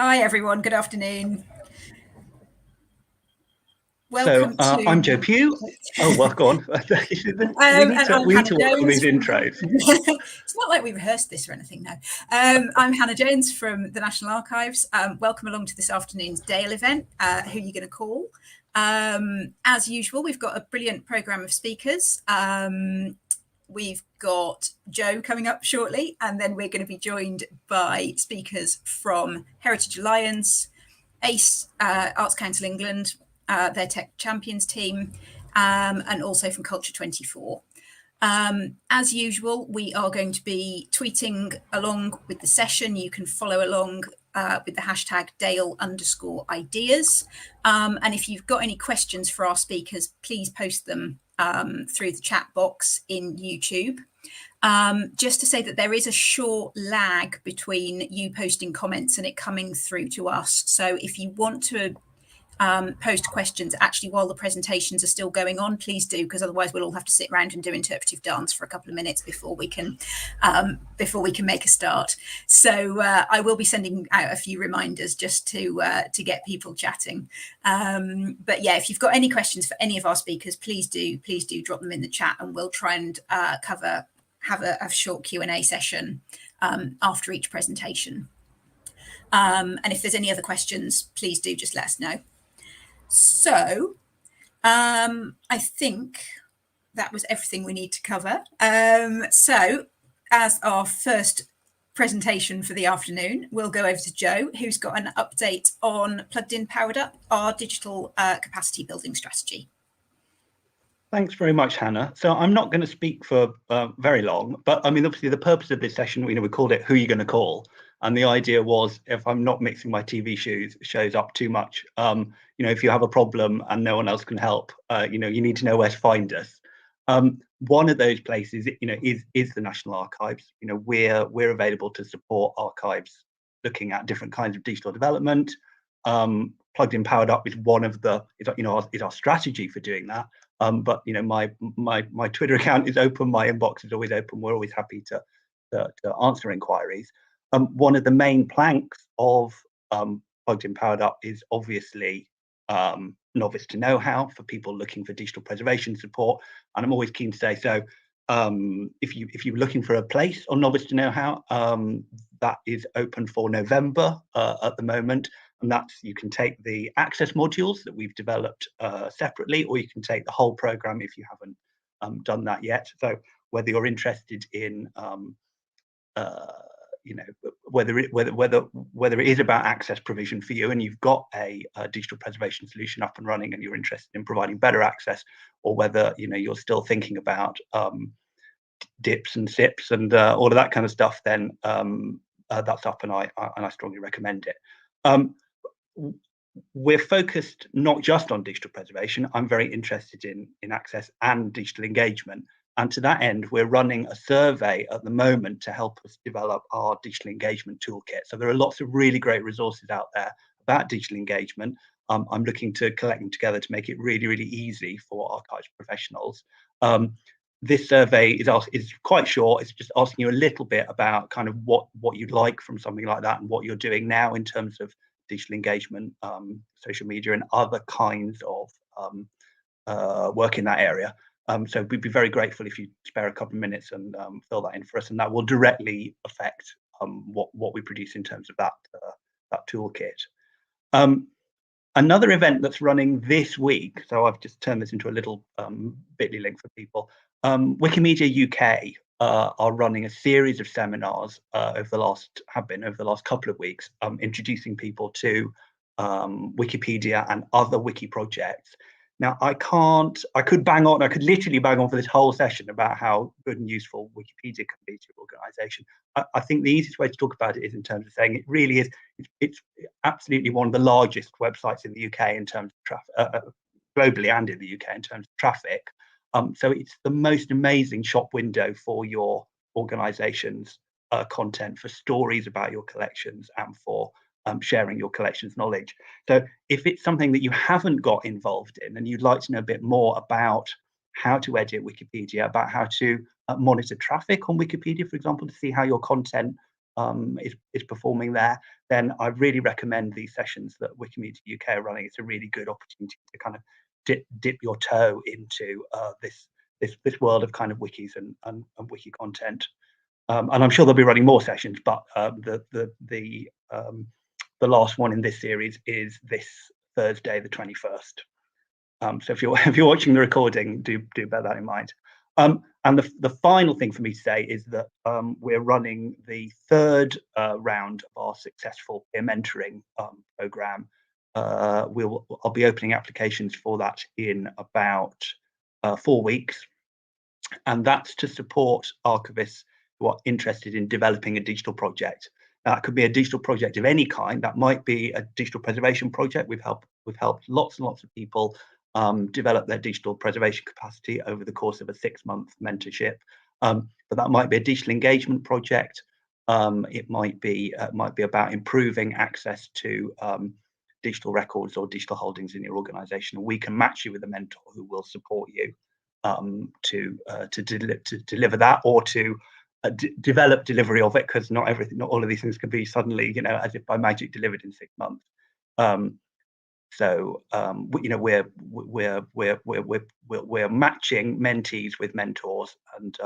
Hi everyone, good afternoon. Welcome to... I'm Joe Pugh. Oh, well, go on. we need to work on these intros. It's not like we rehearsed this or anything, no. I'm Hannah Jones from the National Archives. Welcome along to this afternoon's Dale event, Who Are You Going to Call? As usual, we've got a brilliant programme of speakers. We've got Joe coming up shortly, and then we're going to be joined by speakers from Heritage Alliance, ACE, Arts Council England, their Tech Champions team, and also from Culture24. As usual, we are going to be tweeting along with the session. You can follow along with the hashtag Dale_ideas. And if you've got any questions for our speakers, please post them through the chat box in YouTube. Just to say that there is a short lag between you posting comments and it coming through to us. So if you want to post questions actually while the presentations are still going on, please do, because otherwise we'll all have to sit around and do interpretive dance for a couple of minutes before we can make a start. So I will be sending out a few reminders just to get people chatting. But yeah, if you've got any questions for any of our speakers, please do drop them in the chat, and we'll try and have a short Q&A session after each presentation. And if there's any other questions, please do just let us know. So I think that was everything we need to cover. So as our first presentation for the afternoon, we'll go over to Joe, who's got an update on Plugged In, Powered Up, our digital capacity building strategy. Thanks very much, Hannah. So I'm not going to speak for very long, but I mean, obviously the purpose of this session, we called it Who Are You Going to Call? And the idea was, if I'm not mixing my TV shows up too much, if you have a problem and no one else can help, you need to know where to find us. One of those places, is the National Archives. We're available to support archives looking at different kinds of digital development. Plugged In, Powered Up is one of the, is our strategy for doing that. But my Twitter account is open, my inbox is always open. We're always happy to answer inquiries. One of the main planks of Plugged In, Powered Up is obviously novice to know-how for people looking for digital preservation support. And I'm always keen to say, so if you're looking for a place on novice to know-how, that is open for November at the moment. And that's, you can take the access modules that we've developed separately, or you can take the whole program if you haven't done that yet. So whether you're interested in whether it is about access provision for you, and you've got a digital preservation solution up and running, and you're interested in providing better access, or whether you're still thinking about dips and sips and all of that kind of stuff, then that's up, and I strongly recommend it. We're focused not just on digital preservation. I'm very interested in access and digital engagement. And to that end, we're running a survey at the moment to help us develop our digital engagement toolkit. So there are lots of really great resources out there about digital engagement. I'm looking to collect them together to make it really, really easy for archives professionals. This survey is quite short. It's just asking you a little bit about kind of what you'd like from something like that, and what you're doing now in terms of digital engagement, social media, and other kinds of work in that area. So we'd be very grateful if you spare a couple of minutes and fill that in for us, and that will directly affect what we produce in terms of that toolkit. Another event that's running this week, so I've just turned this into a little bit.ly link for people. Wikimedia UK are running a series of seminars over the last couple of weeks, introducing people to Wikipedia and other wiki projects. Now, I could literally bang on for this whole session about how good and useful Wikipedia can be to your organization. I think the easiest way to talk about it is in terms of saying it really is, it's absolutely one of the largest websites in the UK in terms of traffic, globally and in the UK in terms of traffic. So it's the most amazing shop window for your organization's content, for stories about your collections, and for sharing your collections knowledge. So if it's something that you haven't got involved in, and you'd like to know a bit more about how to edit Wikipedia, about how to monitor traffic on Wikipedia, for example, to see how your content is performing there, then I really recommend these sessions that Wikimedia UK are running. It's a really good opportunity to kind of dip your toe into this world of kind of wikis and wiki content. And I'm sure they'll be running more sessions, but the last one in this series is this Thursday, the 21st. So if you're watching the recording, do bear that in mind. And the final thing for me to say is that we're running the third round of our successful peer mentoring program. I'll be opening applications for that in about 4 weeks, and that's to support archivists who are interested in developing a digital project. Now, that could be a digital project of any kind. That might be a digital preservation project. We've helped lots and lots of people develop their digital preservation capacity over the course of a 6-month mentorship. But that might be a digital engagement project. It might be about improving access to digital records or digital holdings in your organization. We can match you with a mentor who will support you to deliver that, or to develop delivery of it, because not all of these things can be suddenly, as if by magic, delivered in 6 months. So we're matching mentees with mentors, and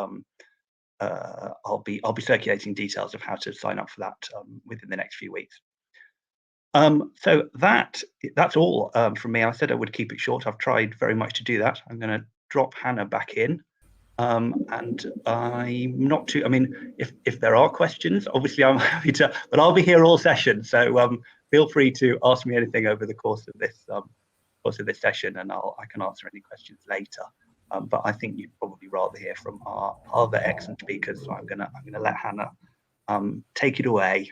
I'll be circulating details of how to sign up for that within the next few weeks. So that's all from me. I said I would keep it short. I've tried very much to do that. I'm going to drop Hannah back in, and I'm not too. I mean, if there are questions, obviously I'm happy to. But I'll be here all session, so feel free to ask me anything over the course of this session, and I can answer any questions later. But I think you'd probably rather hear from our other excellent speakers, so I'm gonna let Hannah take it away.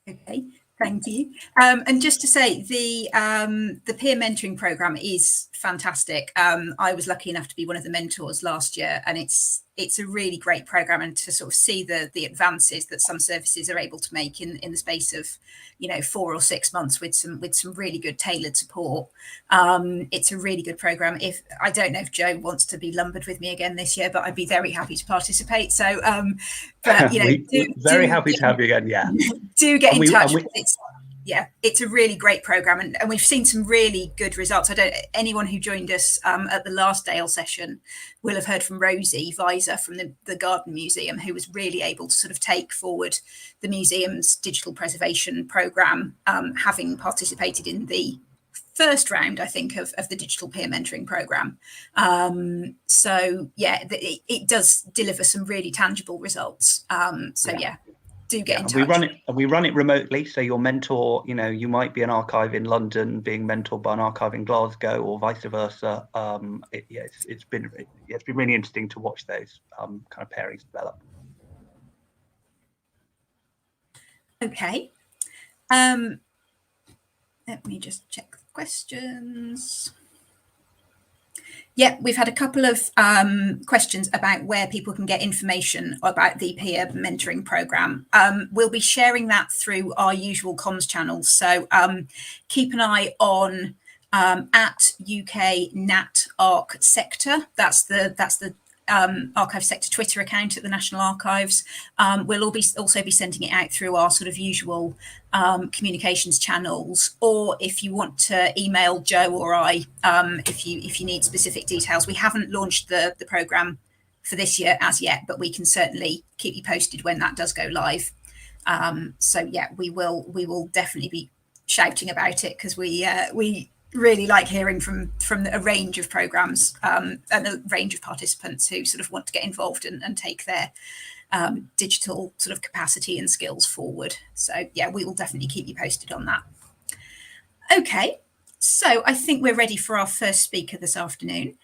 Okay. Thank you. And just to say, the peer mentoring program is fantastic. I was lucky enough to be one of the mentors last year, and it's a really great program, and to sort of see the advances that some services are able to make in the space of 4 or 6 months with some really good tailored support. It's a really good program. I don't know if Jo wants to be lumbered with me again this year, but I'd be very happy to participate. So but very happy to have you again. Yeah, do get in touch. It's a really great program, and we've seen some really good results. Anyone who joined us at the last Dale session will have heard from Rosie Visor from the Garden Museum, who was really able to sort of take forward the museum's digital preservation program, having participated in the first round, I think, of the digital peer mentoring program. So yeah, it does deliver some really tangible results. Do get in touch. We run it remotely, so your mentor, you might be an archive in London being mentored by an archive in Glasgow, or vice versa. It's been really interesting to watch those kind of pairings develop. Okay. Let me just check the questions. Yeah, we've had a couple of questions about where people can get information about the peer mentoring program. We'll be sharing that through our usual comms channels. So keep an eye on at UK Nat Arc Sector. That's the Archive Sector Twitter account at the National Archives. We'll also be sending it out through our sort of usual communications channels, or if you want to email Jo or I, if you need specific details. We haven't launched the program for this year as yet, but we can certainly keep you posted when that does go live. So yeah, we will definitely be shouting about it, because we really like hearing from a range of programs and a range of participants who sort of want to get involved and take their digital sort of capacity and skills forward. So yeah, we will definitely keep you posted on that. Okay, so I think we're ready for our first speaker this afternoon.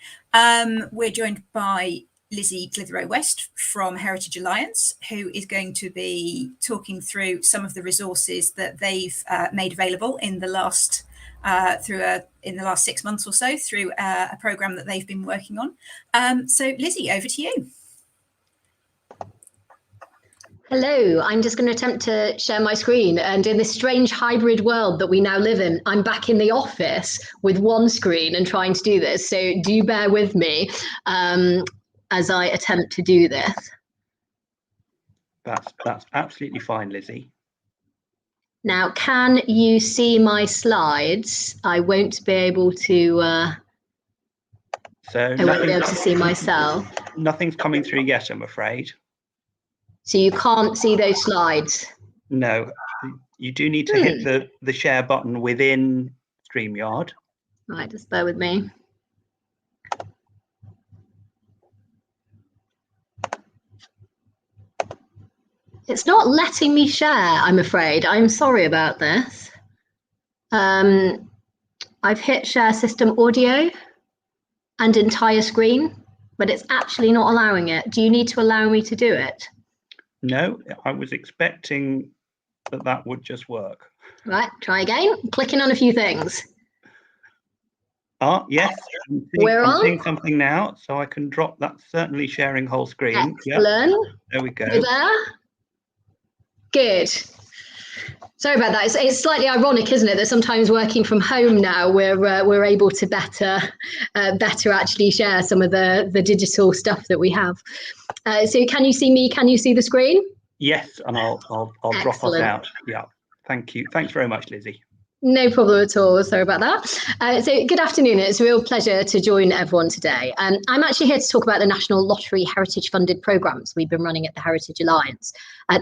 We're joined by Lizzie Glithero-West from Heritage Alliance, who is going to be talking through some of the resources that they've made available in the last 6 months or so through a program that they've been working on. So Lizzie, over to you. Hello, I'm just going to attempt to share my screen, and in this strange hybrid world that we now live in, I'm back in the office with one screen and trying to do this, so do bear with me as I attempt to do this. That's absolutely fine, Lizzie. Now, can you see my slides? I won't be able to. I won't be able to see myself. Nothing's coming through yet, I'm afraid. So you can't see those slides? No, you do need to hit the share button within StreamYard. Right, just bear with me. It's not letting me share, I'm afraid. I'm sorry about this. I've hit share system audio and entire screen, but it's actually not allowing it. Do you need to allow me to do it? No, I was expecting that would just work. Right, try again. Clicking on a few things. Yes, I'm seeing something now, so I can drop that. Certainly sharing whole screen. Excellent. Yep. There we go. Over there. Good. Sorry about that. It's slightly ironic, isn't it, that sometimes working from home now we're able to better actually share some of the digital stuff that we have. So can you see me? Can you see the screen? Yes, and I'll drop us out. Yeah. Thank you. Thanks very much, Lizzie. No problem at all. Sorry about that. So good afternoon. It's a real pleasure to join everyone today. I'm actually here to talk about the National Lottery Heritage funded programmes we've been running at the Heritage Alliance.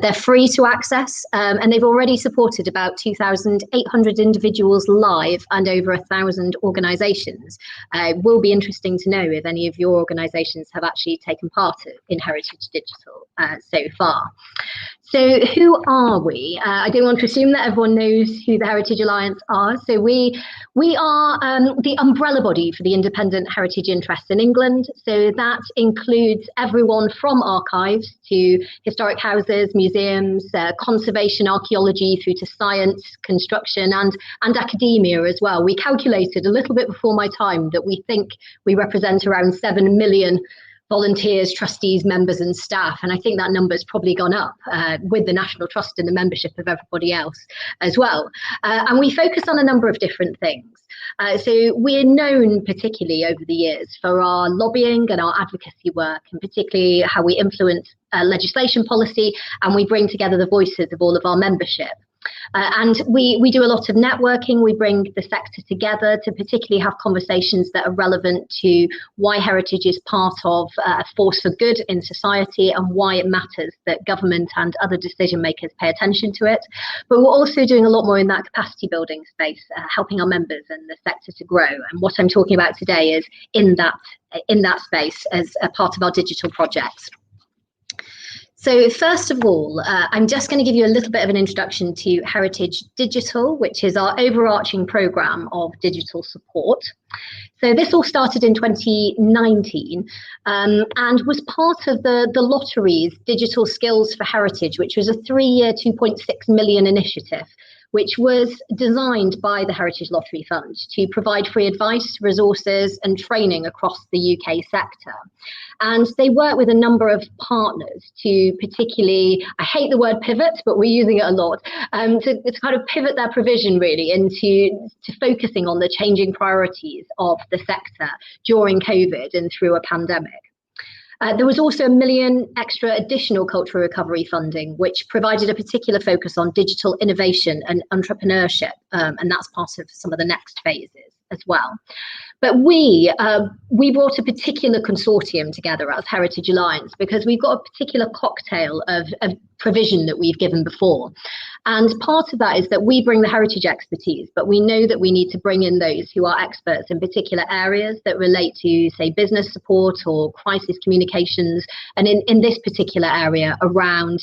They're free to access and they've already supported about 2,800 individuals live and over 1,000 organisations. It will be interesting to know if any of your organisations have actually taken part in Heritage Digital so far. So who are we? I don't want to assume that everyone knows who the Heritage Alliance are. So we are the umbrella body for the independent heritage interests in England. So that includes everyone from archives to historic houses, museums, conservation, archaeology, through to science, construction and academia as well. We calculated a little bit before my time that we think we represent around 7 million volunteers, trustees, members and staff. And I think that number's probably gone up with the National Trust and the membership of everybody else as well. And we focus on a number of different things. So we're known particularly over the years for our lobbying and our advocacy work, and particularly how we influence legislation policy, and we bring together the voices of all of our membership. And we do a lot of networking. We bring the sector together to particularly have conversations that are relevant to why heritage is part of a force for good in society and why it matters that government and other decision makers pay attention to it. But we're also doing a lot more in that capacity building space, helping our members and the sector to grow. And what I'm talking about today is in that space as a part of our digital projects. So first of all, I'm just going to give you a little bit of an introduction to Heritage Digital, which is our overarching programme of digital support. So this all started in 2019 and was part of the lottery's Digital Skills for Heritage, which was a 3-year, 2.6 million initiative, which was designed by the Heritage Lottery Fund to provide free advice, resources and training across the UK sector. And they work with a number of partners to particularly, I hate the word pivot, but we're using it a lot, to kind of pivot their provision really into focusing on the changing priorities of the sector during COVID and through a pandemic. There was also $1 million extra additional cultural recovery funding, which provided a particular focus on digital innovation and entrepreneurship, and that's part of some of the next phases as well. But we brought a particular consortium together as Heritage Alliance because we've got a particular cocktail of provision that we've given before. And part of that is that we bring the heritage expertise, but we know that we need to bring in those who are experts in particular areas that relate to, say, business support or crisis communications. And in this particular area around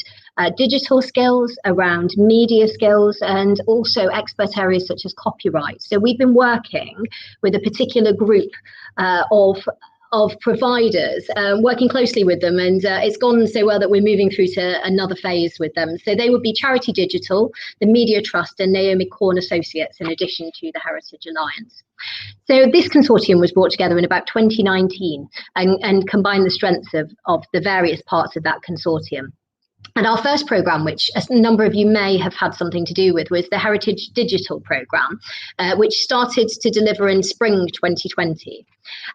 digital skills, around media skills, and also expert areas such as copyright. So we've been working with a particular group of providers, working closely with them, and it's gone so well that we're moving through to another phase with them. So they would be Charity Digital, the Media Trust and Naomi Corn Associates, in addition to the Heritage Alliance. So this consortium was brought together in about 2019 and combined the strengths of the various parts of that consortium. And our first programme, which a number of you may have had something to do with, was the Heritage Digital programme, which started to deliver in spring 2020.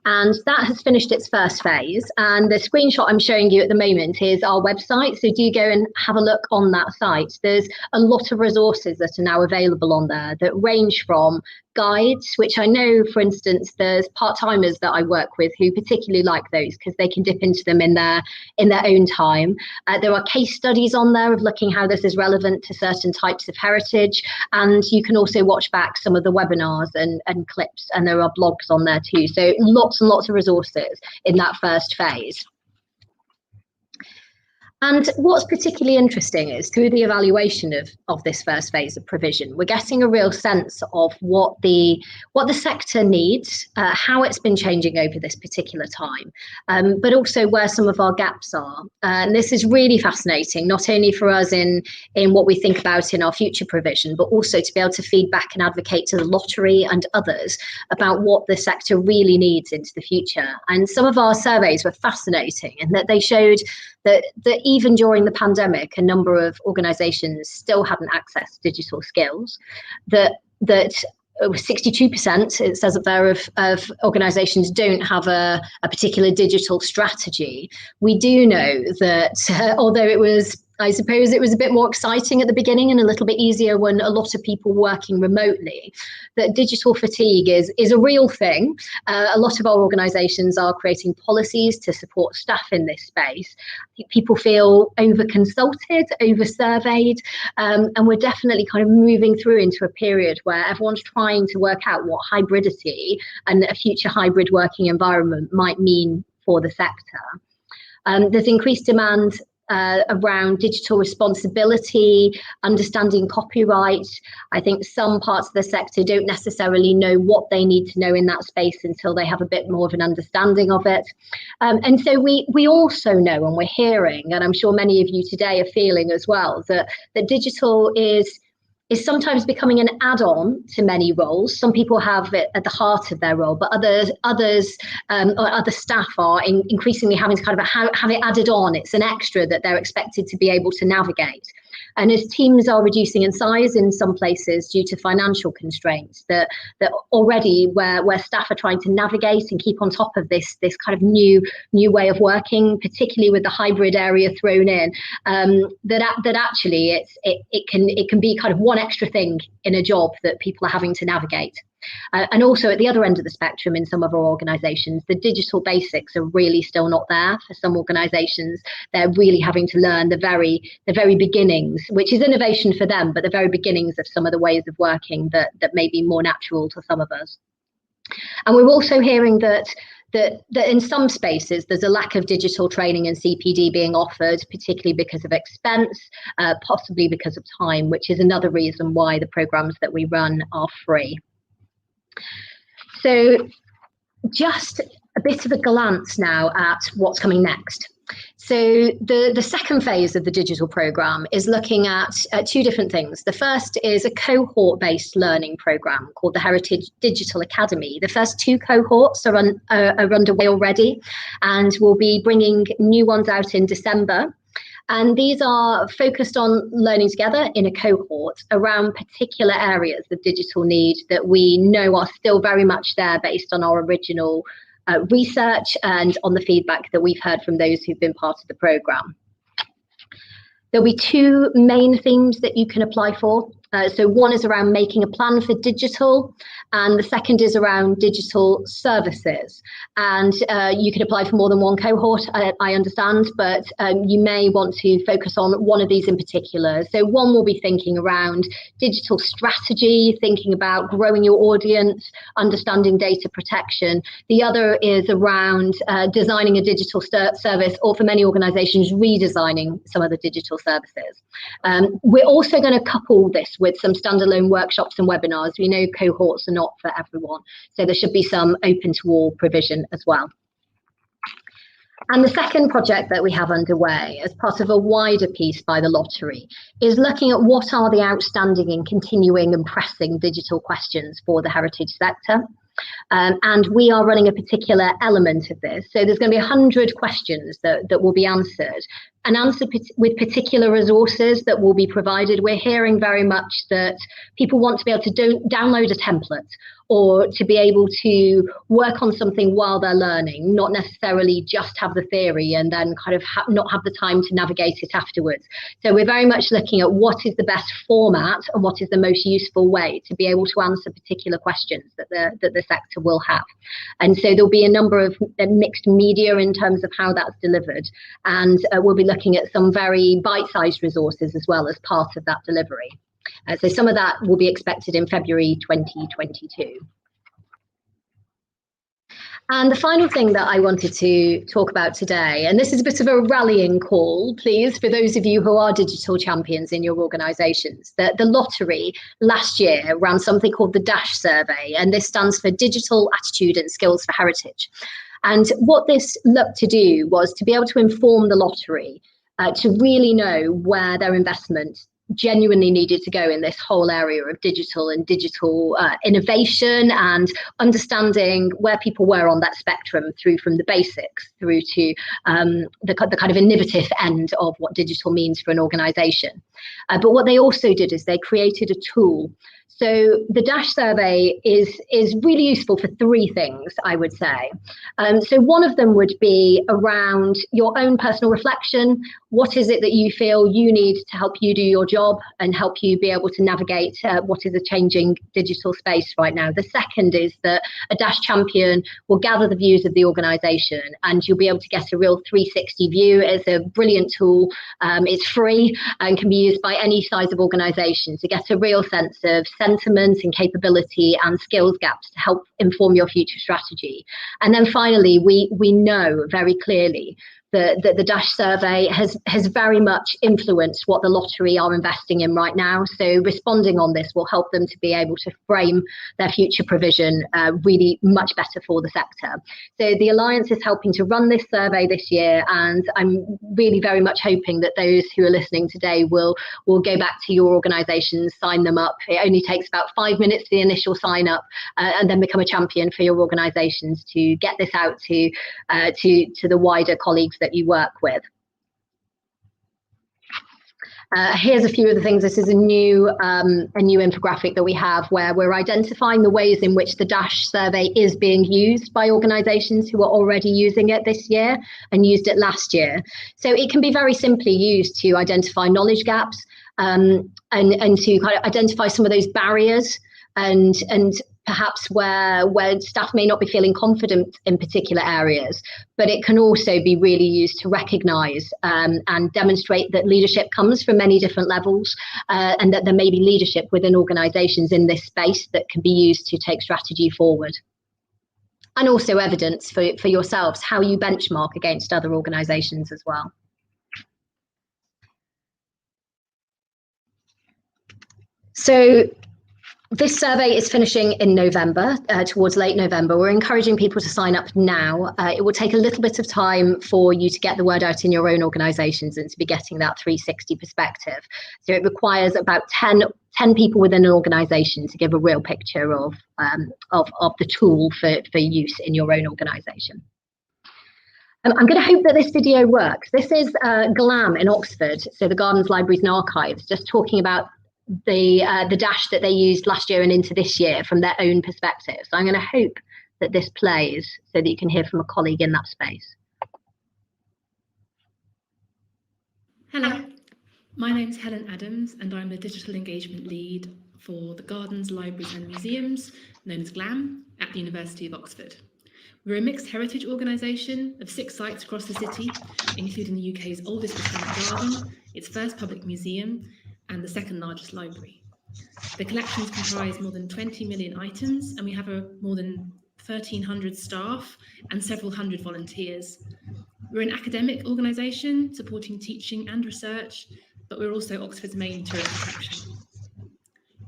And that has finished its first phase. And the screenshot I'm showing you at the moment is our website. So do go and have a look on that site. There's a lot of resources that are now available on there that range from guides, which I know, for instance, there's part-timers that I work with who particularly like those because they can dip into them in their own time. There are case studies on there of looking how this is relevant to certain types of heritage. And you can also watch back some of the webinars and clips, and there are blogs on there too. So lots and lots of resources in that first phase. And what's particularly interesting is through the evaluation of this first phase of provision, we're getting a real sense of what the sector needs, how it's been changing over this particular time, but also where some of our gaps are. And this is really fascinating, not only for us in what we think about in our future provision, but also to be able to feed back and advocate to the lottery and others about what the sector really needs into the future. And some of our surveys were fascinating in that they showed that even during the pandemic, a number of organisations still hadn't accessed digital skills, that 62%, it says up there, of organisations don't have a particular digital strategy. We do know that although I suppose it was a bit more exciting at the beginning and a little bit easier when a lot of people were working remotely, that digital fatigue is a real thing. A lot of our organisations are creating policies to support staff in this space. People feel over-consulted, over-surveyed, and we're definitely kind of moving through into a period where everyone's trying to work out what hybridity and a future hybrid working environment might mean for the sector. There's increased demand around digital responsibility, understanding copyright. I think some parts of the sector don't necessarily know what they need to know in that space until they have a bit more of an understanding of it. And so we also know, and we're hearing, and I'm sure many of you today are feeling as well, that digital is sometimes becoming an add-on to many roles. Some people have it at the heart of their role, but others or other staff are increasingly having to kind of have it added on. It's an extra that they're expected to be able to navigate. And as teams are reducing in size in some places due to financial constraints, that already where staff are trying to navigate and keep on top of this kind of new way of working, particularly with the hybrid area thrown in, that actually it can be kind of one extra thing in a job that people are having to navigate. And also at the other end of the spectrum, in some of our organisations, the digital basics are really still not there. For some organisations, they're really having to learn the very beginnings, which is innovation for them, but the very beginnings of some of the ways of working that may be more natural to some of us. And we're also hearing that in some spaces there's a lack of digital training and CPD being offered, particularly because of expense, possibly because of time, which is another reason why the programmes that we run are free. So just a bit of a glance now at what's coming next. So the second phase of the digital programme is looking at two different things. The first is a cohort-based learning programme called the Heritage Digital Academy. The first two cohorts are underway already, and we'll be bringing new ones out in December. And these are focused on learning together in a cohort around particular areas of digital need that we know are still very much there based on our original research and on the feedback that we've heard from those who've been part of the programme. There'll be two main themes that you can apply for. So one is around making a plan for digital, and the second is around digital services. And you can apply for more than one cohort, I understand, but you may want to focus on one of these in particular. So one will be thinking around digital strategy, thinking about growing your audience, understanding data protection. The other is around designing a digital service, or for many organizations, redesigning some of the digital services. We're also going to couple this with some standalone workshops and webinars. We know cohorts are not for everyone, so there should be some open to all provision as well. And the second project that we have underway as part of a wider piece by the lottery is looking at what are the outstanding and continuing and pressing digital questions for the heritage sector. And we are running a particular element of this. So there's going to be 100 questions that will be answered an answer with particular resources that will be provided. We're hearing very much that people want to be able to download a template or to be able to work on something while they're learning, not necessarily just have the theory and then kind of not have the time to navigate it afterwards. So we're very much looking at what is the best format and what is the most useful way to be able to answer particular questions that the sector will have. And so there'll be a number of mixed media in terms of how that's delivered. And we'll be looking at some very bite-sized resources as well as part of that delivery. So some of that will be expected in February 2022. And the final thing that I wanted to talk about today, and this is a bit of a rallying call, please, for those of you who are digital champions in your organisations. The lottery last year ran something called the DASH survey, and this stands for Digital Attitude and Skills for Heritage. And what this looked to do was to be able to inform the lottery to really know where their investment genuinely needed to go in this whole area of digital innovation and understanding where people were on that spectrum, through from the basics through to the kind of innovative end of what digital means for an organisation. But what they also did is they created a tool. So the DASH survey is really useful for three things, I would say. So one of them would be around your own personal reflection. What is it that you feel you need to help you do your job and help you be able to navigate what is a changing digital space right now? The second is that a DASH champion will gather the views of the organisation and you'll be able to get a real 360 view. It's a brilliant tool. It's free and can be used by any size of organisation to get a real sense of sentiment and capability and skills gaps to help inform your future strategy. And then finally, we know very clearly that the DASH survey has very much influenced what the lottery are investing in right now. So responding on this will help them to be able to frame their future provision really much better for the sector. So the Alliance is helping to run this survey this year, and I'm really very much hoping that those who are listening today will go back to your organisations, sign them up. It only takes about 5 minutes for the initial sign up, and then become a champion for your organisations to get this out to the wider colleagues that you work with. Here's a few of the things. This is a new infographic that we have where we're identifying the ways in which the DASH survey is being used by organisations who are already using it this year and used it last year. So it can be very simply used to identify knowledge gaps and to kind of identify some of those barriers and perhaps where staff may not be feeling confident in particular areas, but it can also be really used to recognise and demonstrate that leadership comes from many different levels and that there may be leadership within organisations in this space that can be used to take strategy forward. And also evidence for yourselves, how you benchmark against other organisations as well. So this survey is finishing in November, towards late November. We're encouraging people to sign up now. It will take a little bit of time for you to get the word out in your own organisations and to be getting that 360 perspective. So it requires about 10 people within an organisation to give a real picture of the tool for use in your own organisation. I'm going to hope that this video works. This is GLAM in Oxford, so the Gardens, Libraries and Archives, just talking about the DASH that they used last year and into this year from their own perspective. So I'm going to hope that this plays so that you can hear from a colleague in that space. Hello, my name's Helen Adams and I'm the Digital Engagement Lead for the Gardens, Libraries and Museums, known as GLAM, at the University of Oxford. We're a mixed heritage organisation of 6 sites across the city, including the UK's oldest botanic garden, its first public museum, and the second largest library. The collections comprise more than 20 million items, and we have more than 1,300 staff and several hundred volunteers. We're an academic organisation supporting teaching and research, but we're also Oxford's main tourist attraction.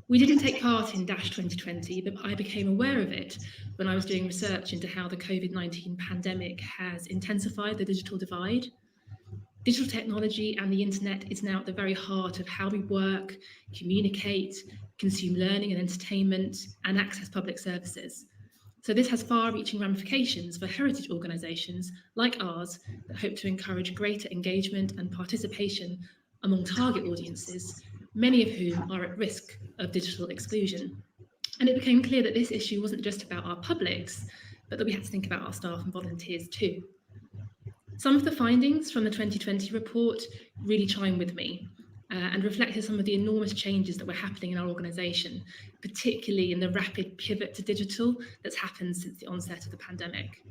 We didn't take part in DASH 2020, but I became aware of it when I was doing research into how the COVID-19 pandemic has intensified the digital divide. Digital technology and the internet is now at the very heart of how we work, communicate, consume learning and entertainment, and access public services. So this has far-reaching ramifications for heritage organisations like ours that hope to encourage greater engagement and participation among target audiences, many of whom are at risk of digital exclusion. And it became clear that this issue wasn't just about our publics, but that we had to think about our staff and volunteers too. Some of the findings from the 2020 report really chime with me and reflected some of the enormous changes that were happening in our organisation, particularly in the rapid pivot to digital that's happened since the onset of the pandemic.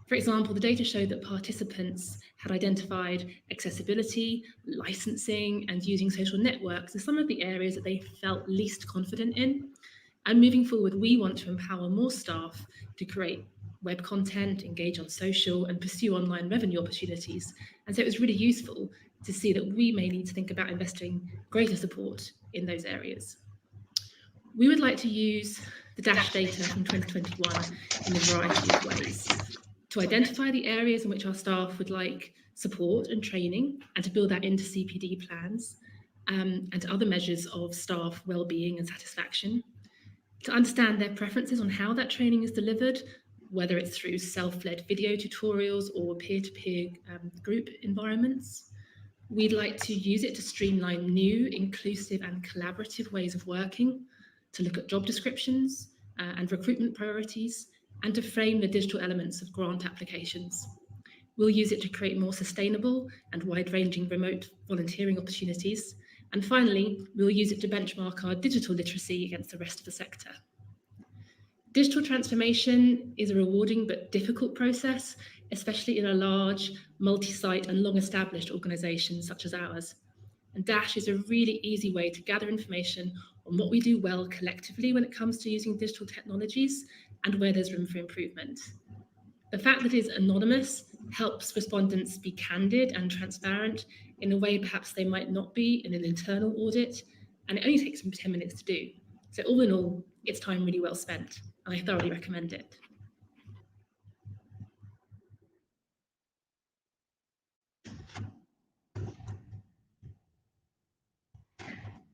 For example, the data showed that participants had identified accessibility, licensing, and using social networks as some of the areas that they felt least confident in. And moving forward, we want to empower more staff to create web content, engage on social, and pursue online revenue opportunities. And so it was really useful to see that we may need to think about investing greater support in those areas. We would like to use the DASH data from 2021 in a variety of ways to identify the areas in which our staff would like support and training, and to build that into CPD plans and other measures of staff well-being and satisfaction, to understand their preferences on how that training is delivered, whether it's through self-led video tutorials or peer-to-peer group environments. We'd like to use it to streamline new, inclusive and collaborative ways of working, to look at job descriptions and recruitment priorities, and to frame the digital elements of grant applications. We'll use it to create more sustainable and wide-ranging remote volunteering opportunities. And finally, we'll use it to benchmark our digital literacy against the rest of the sector. Digital transformation is a rewarding but difficult process, especially in a large, multi-site and long-established organisation such as ours. And DASH is a really easy way to gather information on what we do well collectively when it comes to using digital technologies and where there's room for improvement. The fact that it is anonymous helps respondents be candid and transparent in a way perhaps they might not be in an internal audit, and it only takes them 10 minutes to do. So all in all, it's time really well spent, and I thoroughly recommend it.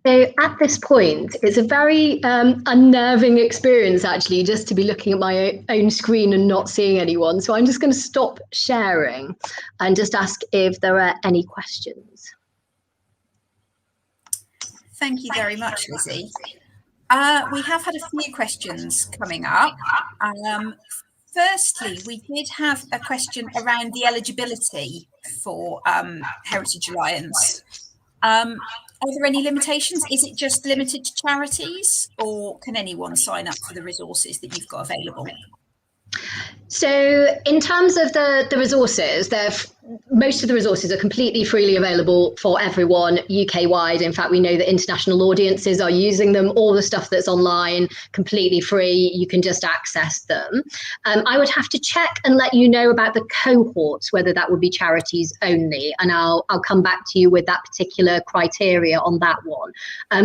So at this point, it's a very unnerving experience, actually, just to be looking at my own screen and not seeing anyone. So I'm just going to stop sharing and just ask if there are any questions. Thank you very much, Lizzie. We have had a few questions coming up. Firstly, we did have a question around the eligibility for Heritage Alliance. Are there any limitations? Is it just limited to charities, or can anyone sign up for the resources that you've got available? So in terms of the resources, most of the resources are completely freely available for everyone UK-wide. In fact, we know that international audiences are using them. All the stuff that's online, completely free, you can just access them. I would have to check and let you know about the cohorts, whether that would be charities only, and I'll come back to you with that particular criteria on that one.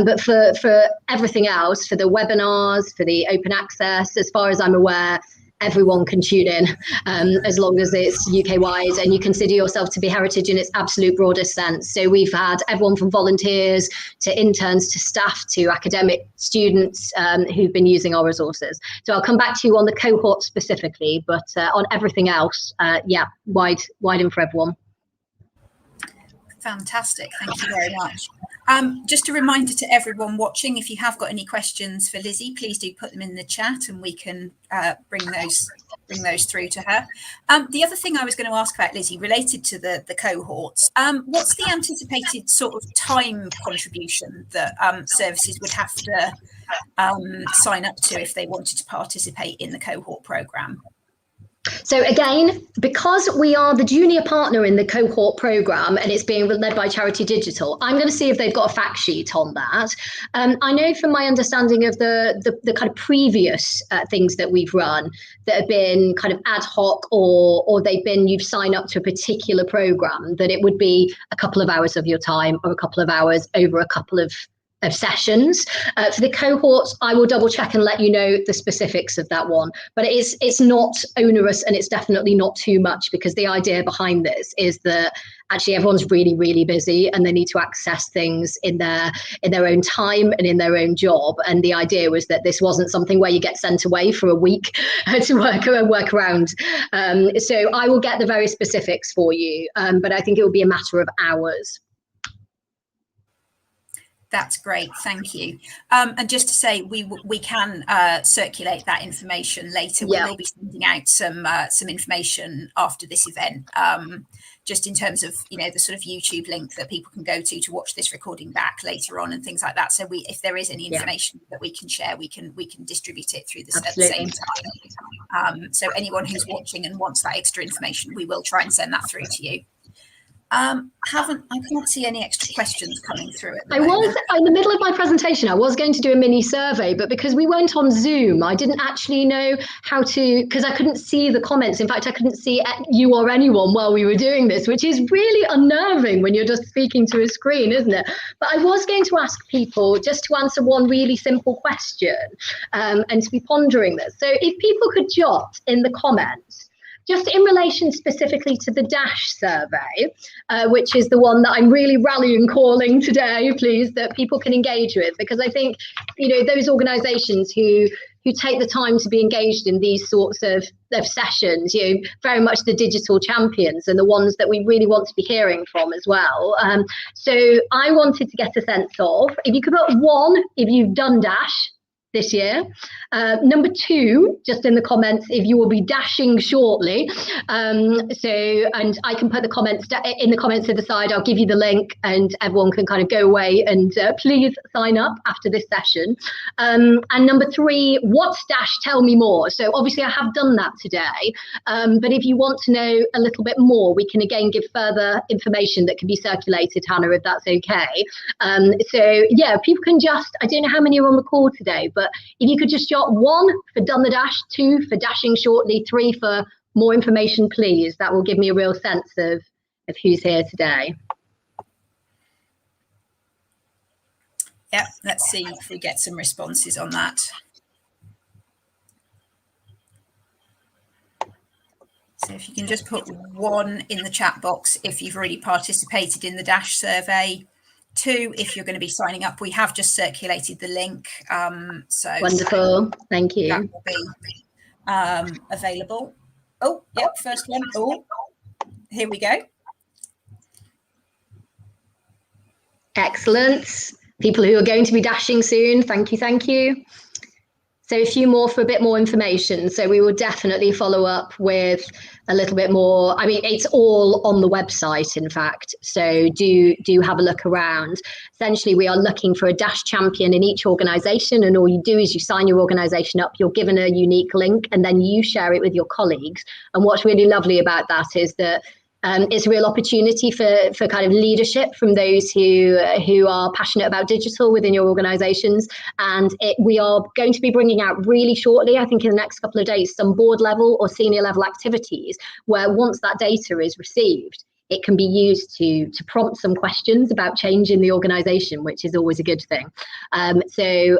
But for everything else, for the webinars, for the open access, as far as I'm aware, everyone can tune in as long as it's UK-wide and you consider yourself to be heritage in its absolute broadest sense. So we've had everyone from volunteers to interns to staff to academic students who've been using our resources. So I'll come back to you on the cohort specifically, but on everything else, yeah, wide and for everyone. Fantastic, thank you very much. Just a reminder to everyone watching, if you have got any questions for Lizzie, please do put them in the chat and we can bring those through to her. The other thing I was going to ask about, Lizzie, related to the cohorts, what's the anticipated sort of time contribution that services would have to sign up to if they wanted to participate in the cohort programme? So again, because we are the junior partner in the cohort programme and it's being led by Charity Digital, I'm going to see if they've got a fact sheet on that. I know from my understanding of the kind of previous things that we've run that have been kind of ad hoc or they've been you've signed up to a particular programme, that it would be a couple of hours of your time or a couple of hours over a couple of sessions. For the cohorts, I will double check and let you know the specifics of that one. But it's not onerous, and it's definitely not too much, because the idea behind this is that actually everyone's really, really busy and they need to access things in their own time and in their own job. And the idea was that this wasn't something where you get sent away for a week to work around. So I will get the very specifics for you, but I think it will be a matter of hours. That's great, thank you. And just to say, we can circulate that information later. Yeah. We will be sending out some information after this event, just in terms of, you know, the sort of YouTube link that people can go to watch this recording back later on and things like that. So if there is any information that we can share, we can distribute it through at the same time. So anyone who's watching and wants that extra information, we will try and send that through to you. I can't see any extra questions coming through at the moment. Was in the middle of my presentation, I was going to do a mini survey, but because we weren't on Zoom, I didn't actually know how to, because I couldn't see the comments. In fact, I couldn't see you or anyone while we were doing this, which is really unnerving when you're just speaking to a screen, isn't it? But I was going to ask people just to answer one really simple question, and to be pondering this. So if people could jot in the comments, just in relation specifically to the DASH survey, which is the one that I'm really rallying calling today, please, that people can engage with, because I think, you know, those organisations who take the time to be engaged in these sorts of sessions, you know, very much the digital champions and the ones that we really want to be hearing from as well. So I wanted to get a sense of, if you could put 1, if you've done DASH this year. Number 2, just in the comments, if you will be dashing shortly. And I can put the comments in the comments to the side. I'll give you the link and everyone can kind of go away and please sign up after this session. And number 3, what's Dash? Tell me more. So obviously I have done that today. But if you want to know a little bit more, we can again give further information that can be circulated, Hannah, if that's okay. So yeah, people can just, I don't know how many are on the call today, but if you could just jot 1 for done the dash, 2 for dashing shortly, 3 for more information, please. That will give me a real sense of who's here today. Yeah, let's see if we get some responses on that. So if you can just put 1 in the chat box if you've already participated in the DASH survey. 2, if you're going to be signing up. We have just circulated the link. So wonderful, thank you. That will be available. Oh, yep, first one. Oh, here we go. Excellent. People who are going to be dashing soon, thank you, thank you. So a few more for a bit more information. So we will definitely follow up with a little bit more. I mean, it's all on the website, in fact. So do have a look around. Essentially, we are looking for a DASH champion in each organisation, and all you do is you sign your organisation up. You're given a unique link, and then you share it with your colleagues. And what's really lovely about that is that it's a real opportunity for kind of leadership from those who are passionate about digital within your organisations. And we are going to be bringing out really shortly, I think in the next couple of days, some board level or senior level activities where once that data is received, it can be used to prompt some questions about change in the organisation, which is always a good thing. So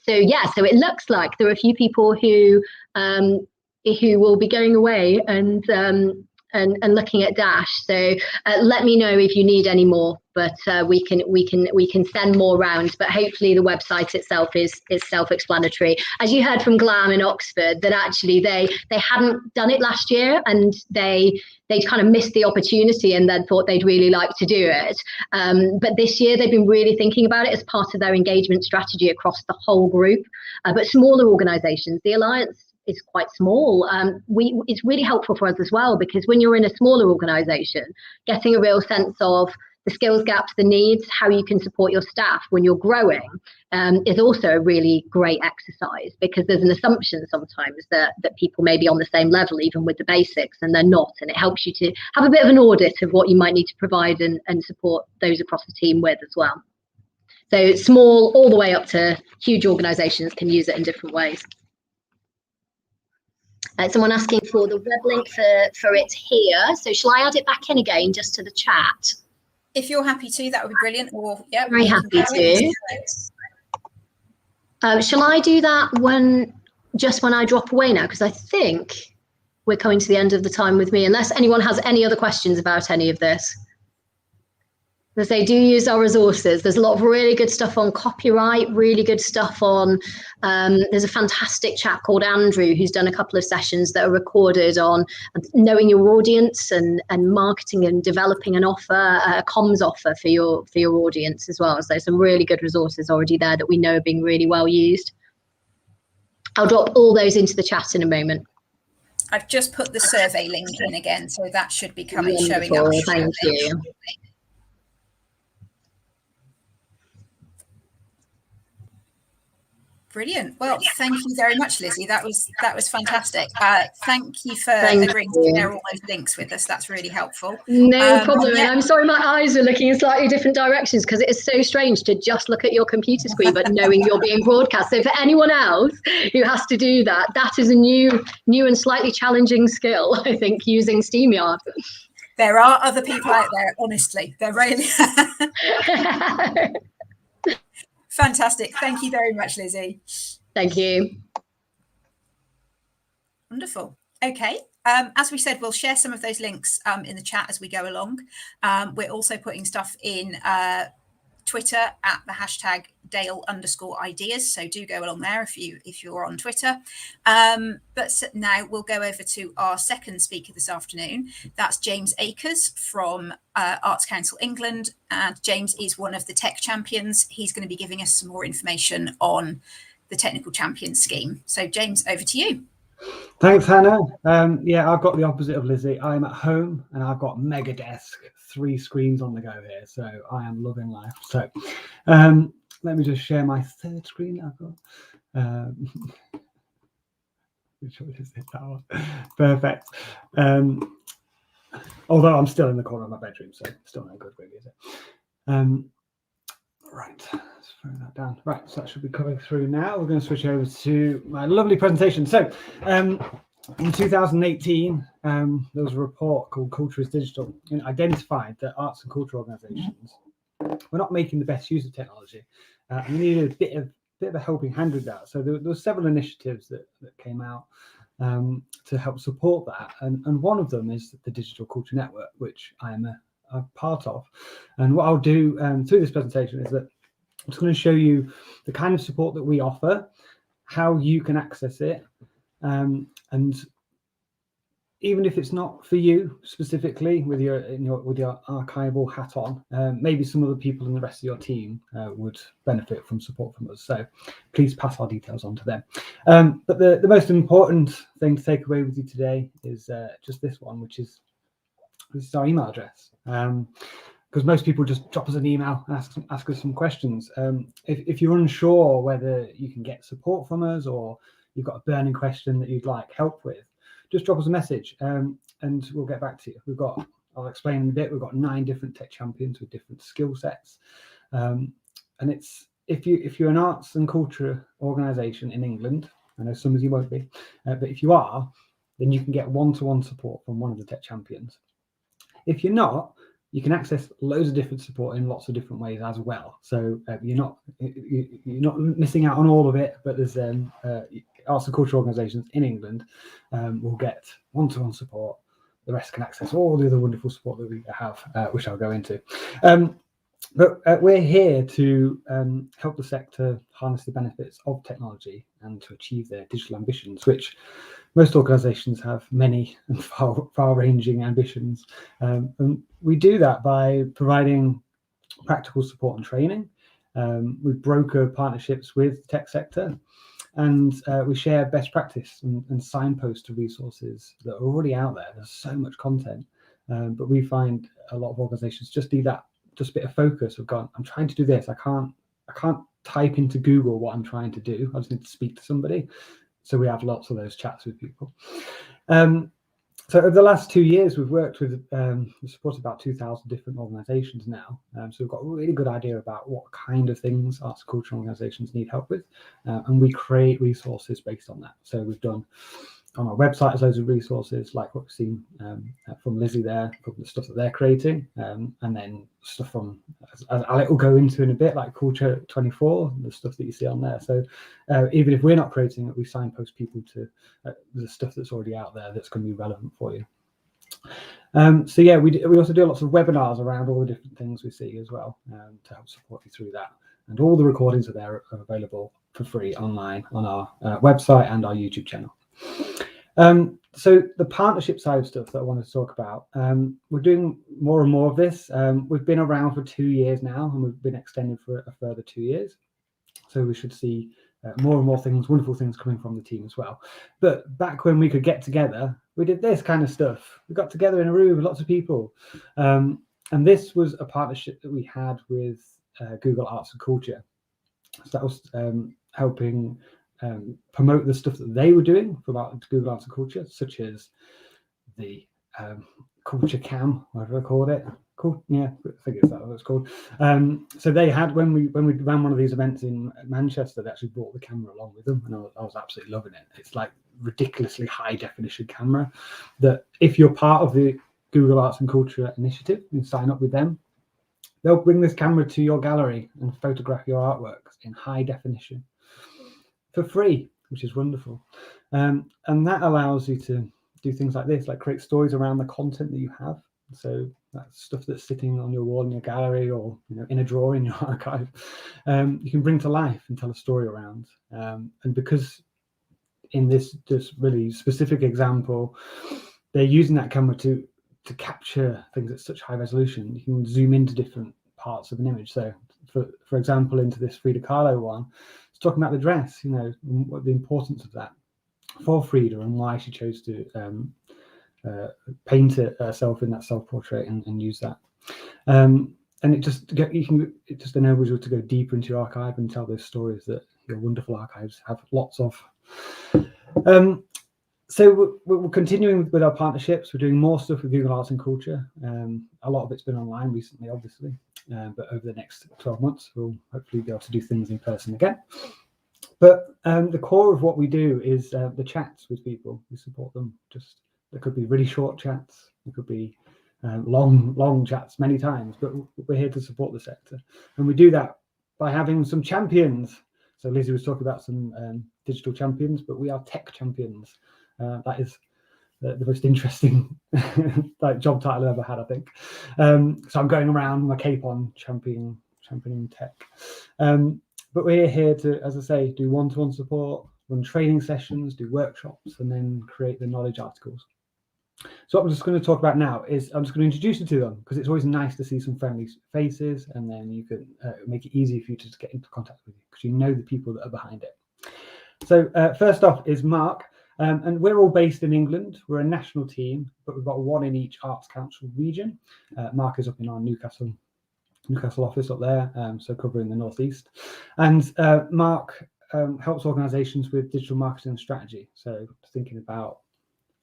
yeah, so it looks like there are a few people who will be going away and looking at DASH. So let me know if you need any more, but we can send more round. But hopefully the website itself is self-explanatory. As you heard from Glam in Oxford, that actually they hadn't done it last year, and they kind of missed the opportunity and then thought they'd really like to do it. But this year they've been really thinking about it as part of their engagement strategy across the whole group. But smaller organisations, the Alliance is quite small. It's really helpful for us as well, because when you're in a smaller organisation, getting a real sense of the skills gaps, the needs, how you can support your staff when you're growing is also a really great exercise, because there's an assumption sometimes that people may be on the same level even with the basics, and they're not, and it helps you to have a bit of an audit of what you might need to provide and support those across the team with as well. So small all the way up to huge organisations can use it in different ways. Someone asking for the web link for it here. So shall I add it back in again just to the chat? if you're happy to, that would be brilliant. Or yeah, Very happy to. Shall I do that when I drop away now? Because I think we're coming to the end of the time with me, unless anyone has any other questions about any of this. As they do use our resources, there's a lot of really good stuff on copyright, really good stuff on, there's a fantastic chap called Andrew who's done a couple of sessions that are recorded on knowing your audience and marketing and developing an offer, a comms offer for your audience as well. So there's some really good resources already there that we know are being really well used. I'll drop all those into the chat in a moment. I've just put the survey link in again, so that should be showing up. Thank you. Brilliant. Well, thank you very much, Lizzie. That was fantastic. Thank you for agreeing to share all those links with us. That's really helpful. No problem. And I'm sorry my eyes are looking in slightly different directions because it is so strange to just look at your computer screen but knowing you're being broadcast. So for anyone else who has to do that, that is a new and slightly challenging skill, I think, using StreamYard. There are other people out there, honestly. They're really fantastic. Thank you very much, Lizzie. Thank you. Wonderful. Okay. As we said, we'll share some of those links in the chat as we go along. We're also putting stuff in Twitter at the hashtag Dale_ideas. So do go along there if you're on Twitter. But now we'll go over to our second speaker this afternoon. That's James Akers from Arts Council England. And James is one of the tech champions. He's going to be giving us some more information on the technical champions scheme. So James, over to you. Thanks, Hannah. Yeah, I've got the opposite of Lizzie. I'm at home and I've got mega desk, 3 screens on the go here. So I am loving life. So let me just share my third screen. I've got which one is it? That one. Perfect. Although I'm still in the corner of my bedroom, so still no good, really, is it? Right, let's throw that down. Right, so that should be coming through now. We're going to switch over to my lovely presentation. So in 2018, there was a report called Culture is Digital, and identified that arts and culture organisations were not making the best use of technology, and we needed a bit of a helping hand with that. So there were several initiatives that came out to help support that, and one of them is the Digital Culture Network, which I am a part of. And what I'll do through this presentation is that I'm just going to show you the kind of support that we offer, how you can access it, and even if it's not for you specifically with your archival hat on, maybe some other people in the rest of your team would benefit from support from us. So please pass our details on to them. But the most important thing to take away with you today is just this one, which is this is our email address. Because most people just drop us an email and ask us some questions. If you're unsure whether you can get support from us, or you've got a burning question that you'd like help with, just drop us a message and we'll get back to you. I'll explain in a bit, we've got 9 different tech champions with different skill sets. And it's if you're an arts and culture organisation in England, I know some of you won't be, but if you are, then you can get one-to-one support from one of the tech champions. If you're not, you can access loads of different support in lots of different ways as well. So you're not missing out on all of it, but there's arts and culture organisations in England will get one-to-one support. The rest can access all the other wonderful support that we have, which I'll go into. But we're here to help the sector harness the benefits of technology and to achieve their digital ambitions, which most organisations have many and far-ranging ambitions. And we do that by providing practical support and training. We broker partnerships with the tech sector, and we share best practice and signpost to resources that are already out there. There's so much content, but we find a lot of organisations just need that just a bit of focus of going, I'm trying to do this. I can't type into Google what I'm trying to do. I just need to speak to somebody. So we have lots of those chats with people. So over the last 2 years, we've worked with, we've supported about 2,000 different organisations now. So we've got a really good idea about what kind of things arts and cultural organisations need help with. And we create resources based on that. So we've done on our website, there's loads of resources like what we've seen from Lizzie there, from the stuff that they're creating, and then stuff from, as Alec will go into in a bit, like Culture24, the stuff that you see on there. So even if we're not creating it, we signpost people to the stuff that's already out there that's going to be relevant for you. So yeah, we also do lots of webinars around all the different things we see as well, to help support you through that. And all the recordings are available for free online on our website and our YouTube channel. So the partnership side of stuff that I wanted to talk about, we're doing more and more of this. We've been around for 2 years now, and we've been extended for a further 2 years. So we should see more and more things, wonderful things coming from the team as well. But back when we could get together, we did this kind of stuff. We got together in a room with lots of people. And this was a partnership that we had with Google Arts and Culture. So that was helping promote the stuff that they were doing for Google Arts and Culture, such as the Culture Cam, whatever I called it. Cool. Yeah, I think it's that what it's called. So they had, when we ran one of these events in Manchester, they actually brought the camera along with them, and I was absolutely loving it. It's like ridiculously high definition camera that if you're part of the Google Arts and Culture initiative and sign up with them, they'll bring this camera to your gallery and photograph your artworks in high definition for free, which is wonderful. And that allows you to do things like this, like create stories around the content that you have. So that's stuff that's sitting on your wall in your gallery, or in a drawer in your archive. You can bring to life and tell a story around. And because in this just really specific example, they're using that camera to capture things at such high resolution, you can zoom into different parts of an image. So for example, into this Frida Kahlo one, it's talking about the dress, what the importance of that for Frida, and why she chose to paint it herself in that self-portrait and use that. And it just enables you to go deeper into your archive and tell those stories that your wonderful archives have lots of. So we're continuing with our partnerships. We're doing more stuff with Google Arts and Culture. A lot of it's been online recently, obviously, but over the next 12 months, we'll hopefully be able to do things in person again. But the core of what we do is the chats with people. We support them. There could be really short chats. There could be long chats many times, but we're here to support the sector. And we do that by having some champions. So Lizzie was talking about some digital champions, but we are tech champions. That is the most interesting job title I've ever had, I think. So I'm going around with my cape on, championing tech. But we're here to, as I say, do one-to-one support, run training sessions, do workshops, and then create the knowledge articles. So what I'm just going to talk about now is I'm just going to introduce you to them, because it's always nice to see some friendly faces, and then you can make it easy for you to get into contact with you, because you know the people that are behind it. So first off is Mark, and we're all based in England. We're a national team, but we've got one in each Arts Council region. Mark is up in our Newcastle office up there, so covering the northeast. And Mark helps organisations with digital marketing and strategy. So thinking about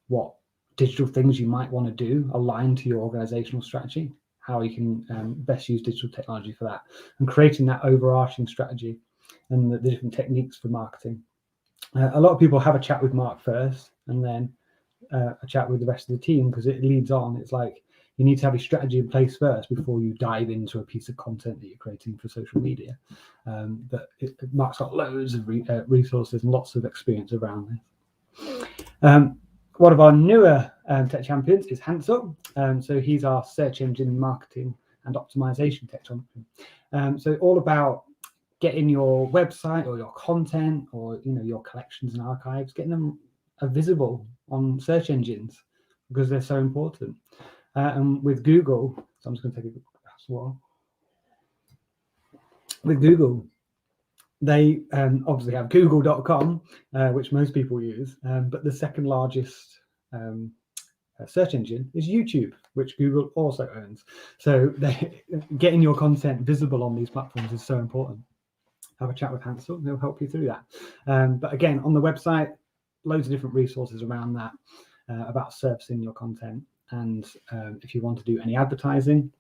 what digital things you might want to do aligned to your organisational strategy, how you can best use digital technology for that, and creating that overarching strategy and the different techniques for marketing. A lot of people have a chat with Mark first, and then a chat with the rest of the team, because it leads on. It's like you need to have a strategy in place first before you dive into a piece of content that you're creating for social media. But Mark's got loads of resources and lots of experience around this. One of our newer tech champions is Hansel. So he's our search engine marketing and optimization tech champion. So all about getting your website or your content or your collections and archives, getting them visible on search engines, because they're so important. And with Google, so I'm just going to take a glass of water. With Google, they obviously have google.com, which most people use, but the second largest search engine is YouTube, which Google also owns. So getting your content visible on these platforms is so important. Have a chat with Hansel, he'll help you through that. But again, on the website, loads of different resources around that, about surfacing your content. And if you want to do any advertising,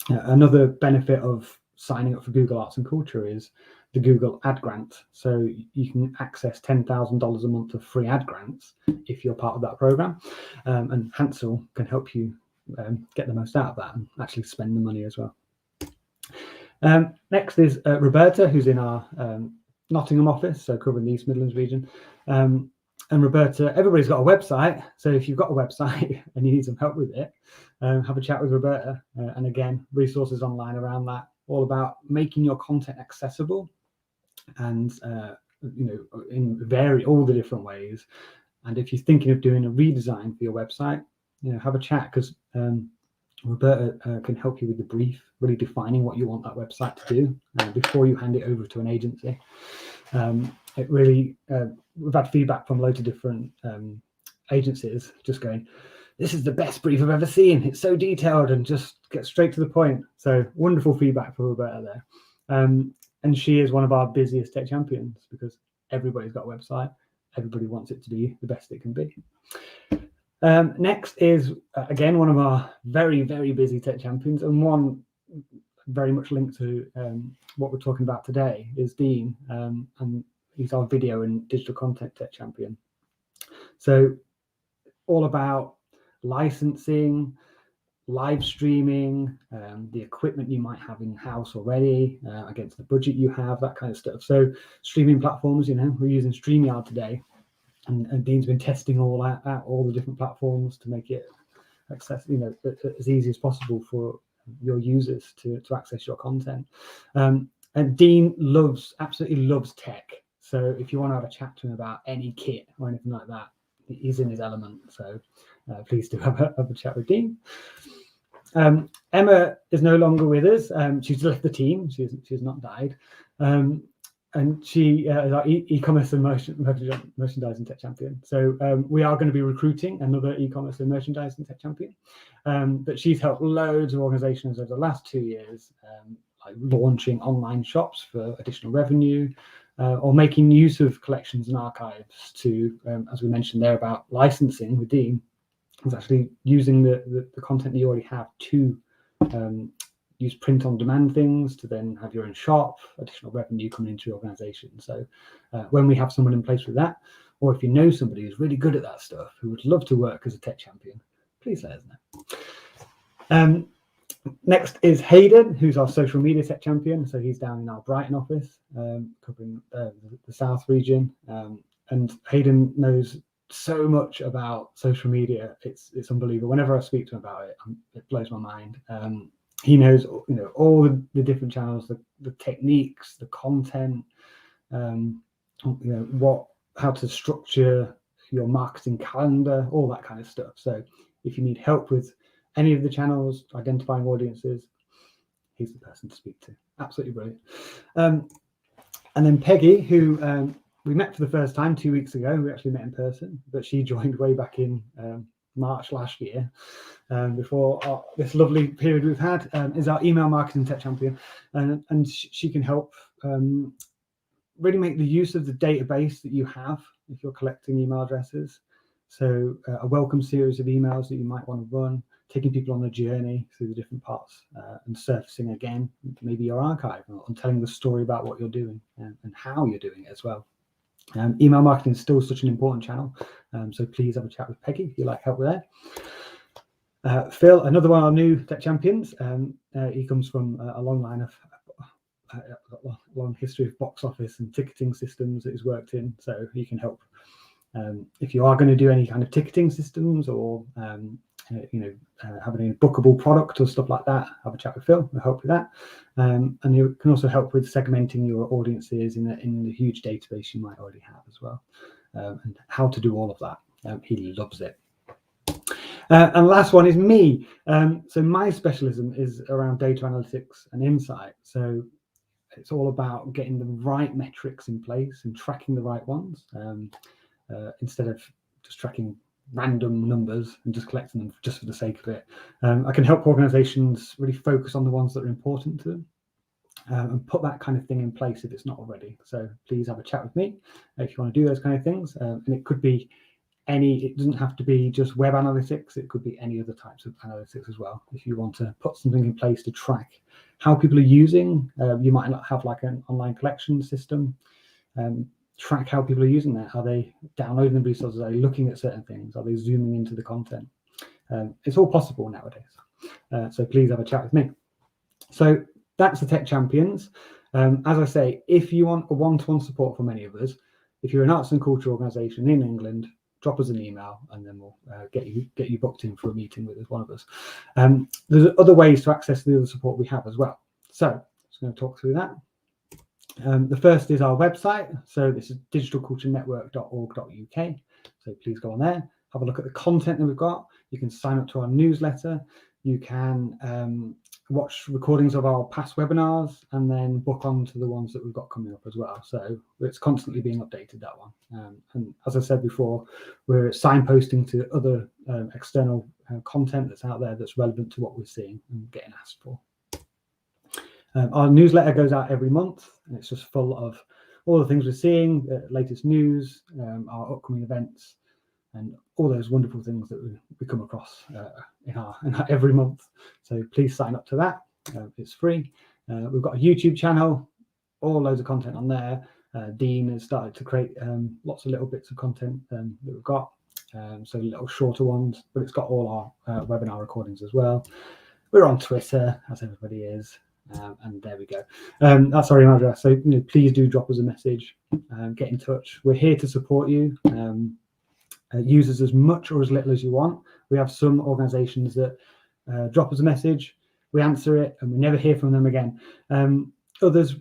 another benefit of signing up for Google Arts and Culture is the Google ad grant. So you can access $10,000 a month of free ad grants if you're part of that program. And Hansel can help you get the most out of that and actually spend the money as well. Next is Roberta, who's in our Nottingham office, so covering the East Midlands region. And Roberta, everybody's got a website. So if you've got a website and you need some help with it, have a chat with Roberta. And again, resources online around that, all about making your content accessible and, in all the different ways. And if you're thinking of doing a redesign for your website, have a chat, because Roberta can help you with the brief, really defining what you want that website to do before you hand it over to an agency. We've had feedback from loads of different agencies just going, this is the best brief I've ever seen. It's so detailed and just get straight to the point. So wonderful feedback for Roberta there. And she is one of our busiest tech champions, because everybody's got a website. Everybody wants it to be the best it can be. Next is, again, one of our very, very busy tech champions, and one very much linked to what we're talking about today is Dean, and he's our video and digital content tech champion. So all about licensing, live streaming, the equipment you might have in-house already, against the budget you have, that kind of stuff. So streaming platforms, we're using StreamYard today. And Dean's been testing all that out, all the different platforms to make it accessible, as easy as possible for your users to access your content. And Dean absolutely loves tech. So if you want to have a chat to him about any kit or anything like that, he's in his element. So please do have a chat with Dean. Emma is no longer with us. She's left the team. She's not died. And she is our e-commerce and merchandising tech champion. So we are going to be recruiting another e-commerce and merchandising tech champion. But she's helped loads of organizations over the last 2 years, like launching online shops for additional revenue, or making use of collections and archives to, as we mentioned there about licensing with Dean, is actually using the content that you already have to use print on demand things to then have your own shop, additional revenue coming into your organization. So when we have someone in place with that, or if you know somebody who's really good at that stuff, who would love to work as a tech champion, please let us know. Next is Hayden, who's our social media tech champion. So he's down in our Brighton office, covering the South region. And Hayden knows so much about social media. It's unbelievable. Whenever I speak to him about it, it blows my mind. He knows, all the different channels, the techniques, the content, how to structure your marketing calendar, all that kind of stuff. So if you need help with any of the channels, identifying audiences, he's the person to speak to. Absolutely brilliant. And then Peggy, who we met for the first time 2 weeks ago. We actually met in person, but she joined way back in March last year. Before this lovely period we've had, is our email marketing tech champion, and she can help really make the use of the database that you have if you're collecting email addresses. So a welcome series of emails that you might want to run, taking people on a journey through the different parts, and surfacing again maybe your archive, and telling the story about what you're doing and how you're doing it as well. Email marketing is still such an important channel, so please have a chat with Peggy if you'd like help with that. Phil, another one of our new tech champions. He comes from a long line of long history of box office and ticketing systems that he's worked in, so he can help if you are going to do any kind of ticketing systems or having a bookable product or stuff like that. Have a chat with Phil. We'll help with that, and you can also help with segmenting your audiences in the huge database you might already have as well, and how to do all of that. He loves it. And the last one is me. So my specialism is around data analytics and insight. So it's all about getting the right metrics in place and tracking the right ones, instead of just tracking random numbers and just collecting them just for the sake of it. I can help organizations really focus on the ones that are important to them, and put that kind of thing in place if it's not already. So please have a chat with me if you want to do those kind of things. And it could be it doesn't have to be just web analytics. It could be any other types of analytics as well. If you want to put something in place to track how people are using, you might not have like an online collection system. Track how people are using that. Are they downloading the resources? Are they looking at certain things? Are they zooming into the content? It's all possible nowadays. So please have a chat with me. So that's the Tech Champions. As I say, if you want a one-to-one support from any of us, if you're an arts and culture organisation in England, drop us an email and then we'll get you booked in for a meeting with one of us. There's other ways to access the other support we have as well. So I'm just going to talk through that. The first is our website. So this is digitalculturenetwork.org.uk. So please go on there, have a look at the content that we've got. You can sign up to our newsletter. You can watch recordings of our past webinars and then book on to the ones that we've got coming up as well. So it's constantly being updated, that one. And as I said before, we're signposting to other external content that's out there that's relevant to what we're seeing and getting asked for. Our newsletter goes out every month, and it's just full of all the things we're seeing, latest news, our upcoming events, and all those wonderful things that we come across in our every month. So please sign up to that. It's free. We've got a YouTube channel, all loads of content on there. Dean has started to create lots of little bits of content that we've got, so little shorter ones, but it's got all our webinar recordings as well. We're on Twitter, as everybody is. And there we go. That's our email address. So please do drop us a message, get in touch. We're here to support you. Use us as much or as little as you want. We have some organisations that drop us a message, we answer it, and we never hear from them again. Others,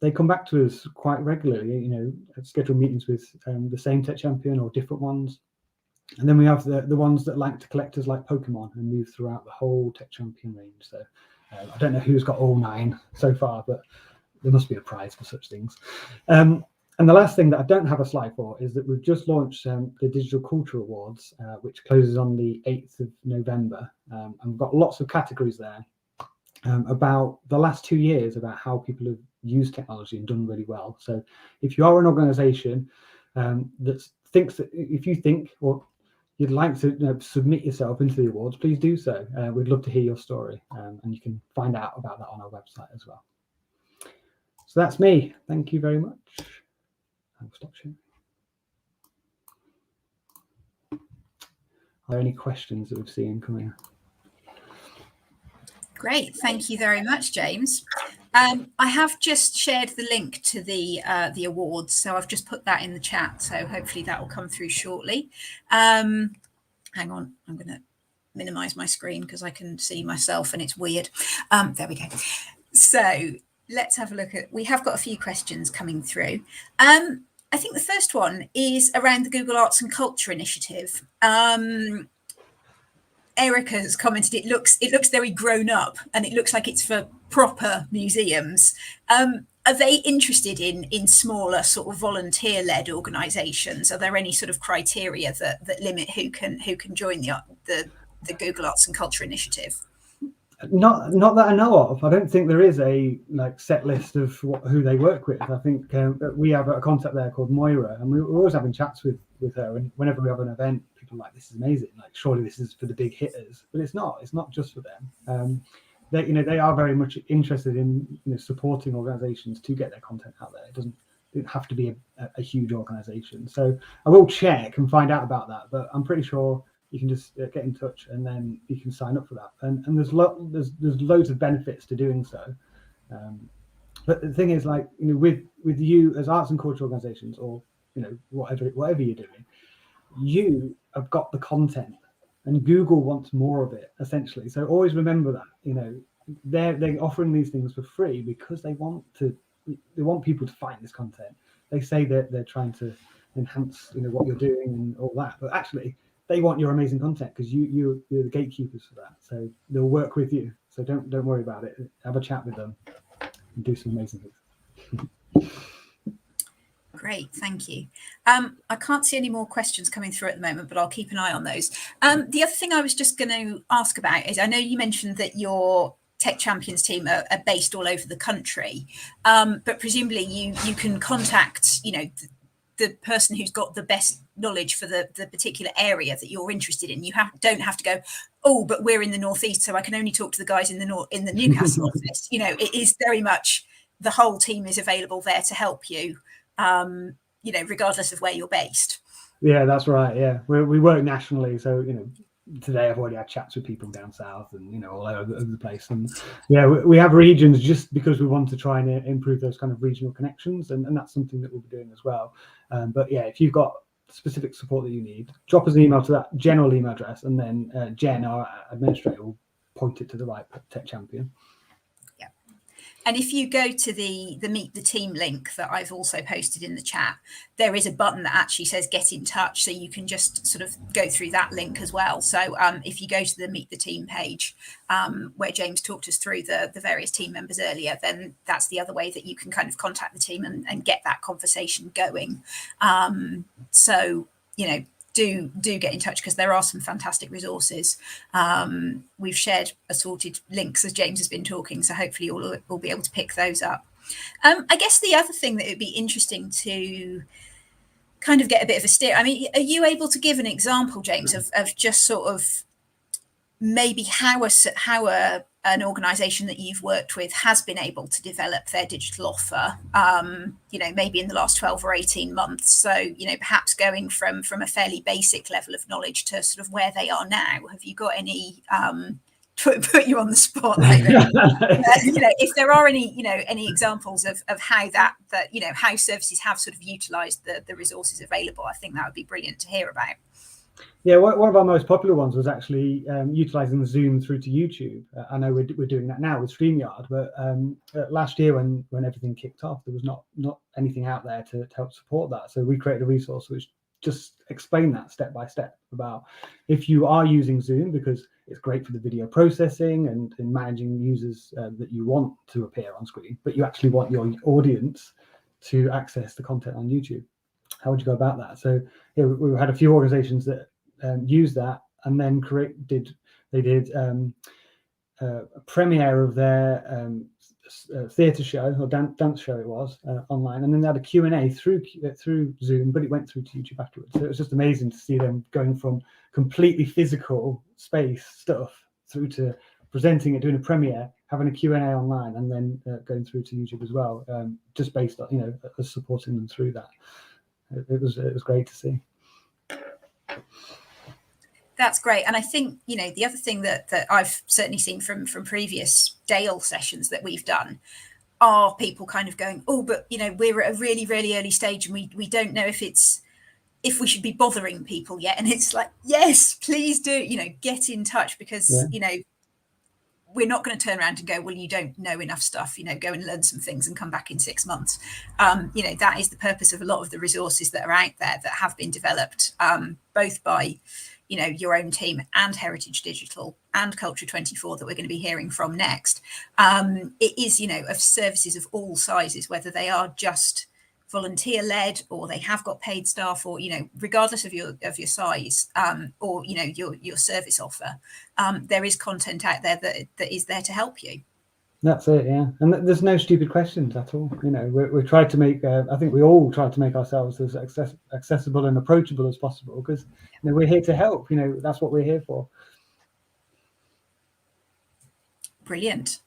they come back to us quite regularly. Schedule meetings with the same Tech Champion or different ones. And then we have the ones that like to collect us like Pokemon and move throughout the whole Tech Champion range. So I don't know who's got all 9 so far, but there must be a prize for such things. And the last thing that I don't have a slide for is that we've just launched the Digital Culture Awards, which closes on the 8th of November. And we've got lots of categories there about the last 2 years, about how people have used technology and done really well. So if you are an organisation that thinks that if you think or you'd like to submit yourself into the awards, please do so. We'd love to hear your story, and you can find out about that on our website as well. So that's me. Thank you very much. I'll stop sharing. Are there any questions that we've seen coming? Great, thank you very much, James. I have just shared the link to the awards, so I've just put that in the chat, so hopefully that will come through shortly. Hang on, I'm going to minimize my screen because I can see myself and it's weird. There we go. So let's have a look at, we have got a few questions coming through. I think the first one is around the Google Arts and Culture initiative. Erica has commented, it looks very grown up and it looks like it's for proper museums. Are they interested in smaller sort of volunteer-led organisations? Are there any sort of criteria that limit who can join the Google Arts and Culture initiative? Not that I know of. I don't think there is a set list of who they work with. I think we have a contact there called Moira, and we're always having chats with her. And whenever we have an event, people are like, "This is amazing! Surely this is for the big hitters." But it's not. It's not just for them. They are very much interested in supporting organisations to get their content out there. It doesn't have to be a huge organisation. So I will check and find out about that. But I'm pretty sure you can just get in touch and then you can sign up for that. And there's loads of benefits to doing so. But the thing is, with you as arts and culture organisations, or whatever you're doing, you have got the content, and Google wants more of it essentially. So always remember that they're offering these things for free because they want people to find this content. They say that they're trying to enhance what you're doing and all that, but actually they want your amazing content because you're the gatekeepers for that. So they'll work with you. So don't worry about it. Have a chat with them and do some amazing things. Great, thank you. I can't see any more questions coming through at the moment, but I'll keep an eye on those. The other thing I was just going to ask about is, I know you mentioned that your Tech Champions team are based all over the country, but presumably you can contact the person who's got the best knowledge for the particular area that you're interested in. You don't have to go, oh, but we're in the Northeast, so I can only talk to the guys in the Newcastle office. You know, it is very much the whole team is available there to help you, you know, regardless of where you're based. Yeah, that's right. Yeah, we work nationally, so you know, today I've already had chats with people down south and you know all over the place, and yeah, we have regions just because we want to try and improve those kind of regional connections, and that's something that we'll be doing as well. But yeah, if you've got specific support that you need, drop us an email to that general email address, and then Jen, our administrator, will point it to the right tech champion. And if you go to the Meet the Team link that I've also posted in the chat, there is a button that actually says get in touch. So you can just sort of go through that link as well. So if you go to the Meet the Team page where James talked us through the various team members earlier, then that's the other way that you can kind of contact the team and get that conversation going. So, you know, do get in touch because there are some fantastic resources. We've shared assorted links as James has been talking, so hopefully we'll be able to pick those up. I guess the other thing that would be interesting to kind of get a bit of a steer, I mean, are you able to give an example, James, of just sort of maybe how an organisation that you've worked with has been able to develop their digital offer, you know, maybe in the last 12 or 18 months. So, you know, perhaps going from a fairly basic level of knowledge to sort of where they are now. Have you got any, put you on the spot, Hayden, you know, if there are any, you know, any examples of how that, you know, how services have sort of utilised the resources available, I think that would be brilliant to hear about. Yeah, one of our most popular ones was actually utilising the Zoom through to YouTube. I know we're doing that now with StreamYard, but last year when everything kicked off, there was not anything out there to help support that. So we created a resource which just explained that step by step about if you are using Zoom, because it's great for the video processing and in managing users that you want to appear on screen, but you actually want your audience to access the content on YouTube. How would you go about that? So yeah, we had a few organizations that used that and then did a premiere of their theatre show or dance show it was online, and then they had a Q&A through Zoom, but it went through to YouTube afterwards. So it was just amazing to see them going from completely physical space stuff through to presenting it, doing a premiere, having a Q&A online, and then going through to YouTube as well, just based on, you know, us supporting them through that. It was great to see. That's great. And I think, you know, the other thing that I've certainly seen from previous Dale sessions that we've done are people kind of going, oh, but, you know, we're at a really, really early stage and we don't know if we should be bothering people yet. And it's like, yes, please do, you know, get in touch because, you know, we're not going to turn around and go, well, you don't know enough stuff, you know, go and learn some things and come back in 6 months. You know, that is the purpose of a lot of the resources that are out there that have been developed, both by, you know, your own team and Heritage Digital and Culture24 that we're going to be hearing from next. It is, you know, of services of all sizes, whether they are just volunteer led or they have got paid staff, or, you know, regardless of your size, or, you know, your service offer, there is content out there that is there to help you. That's it, yeah. And there's no stupid questions at all. You know, we tried to make, I think we all tried to make ourselves as accessible and approachable as possible, because, you know, we're here to help. You know, that's what we're here for. Brilliant.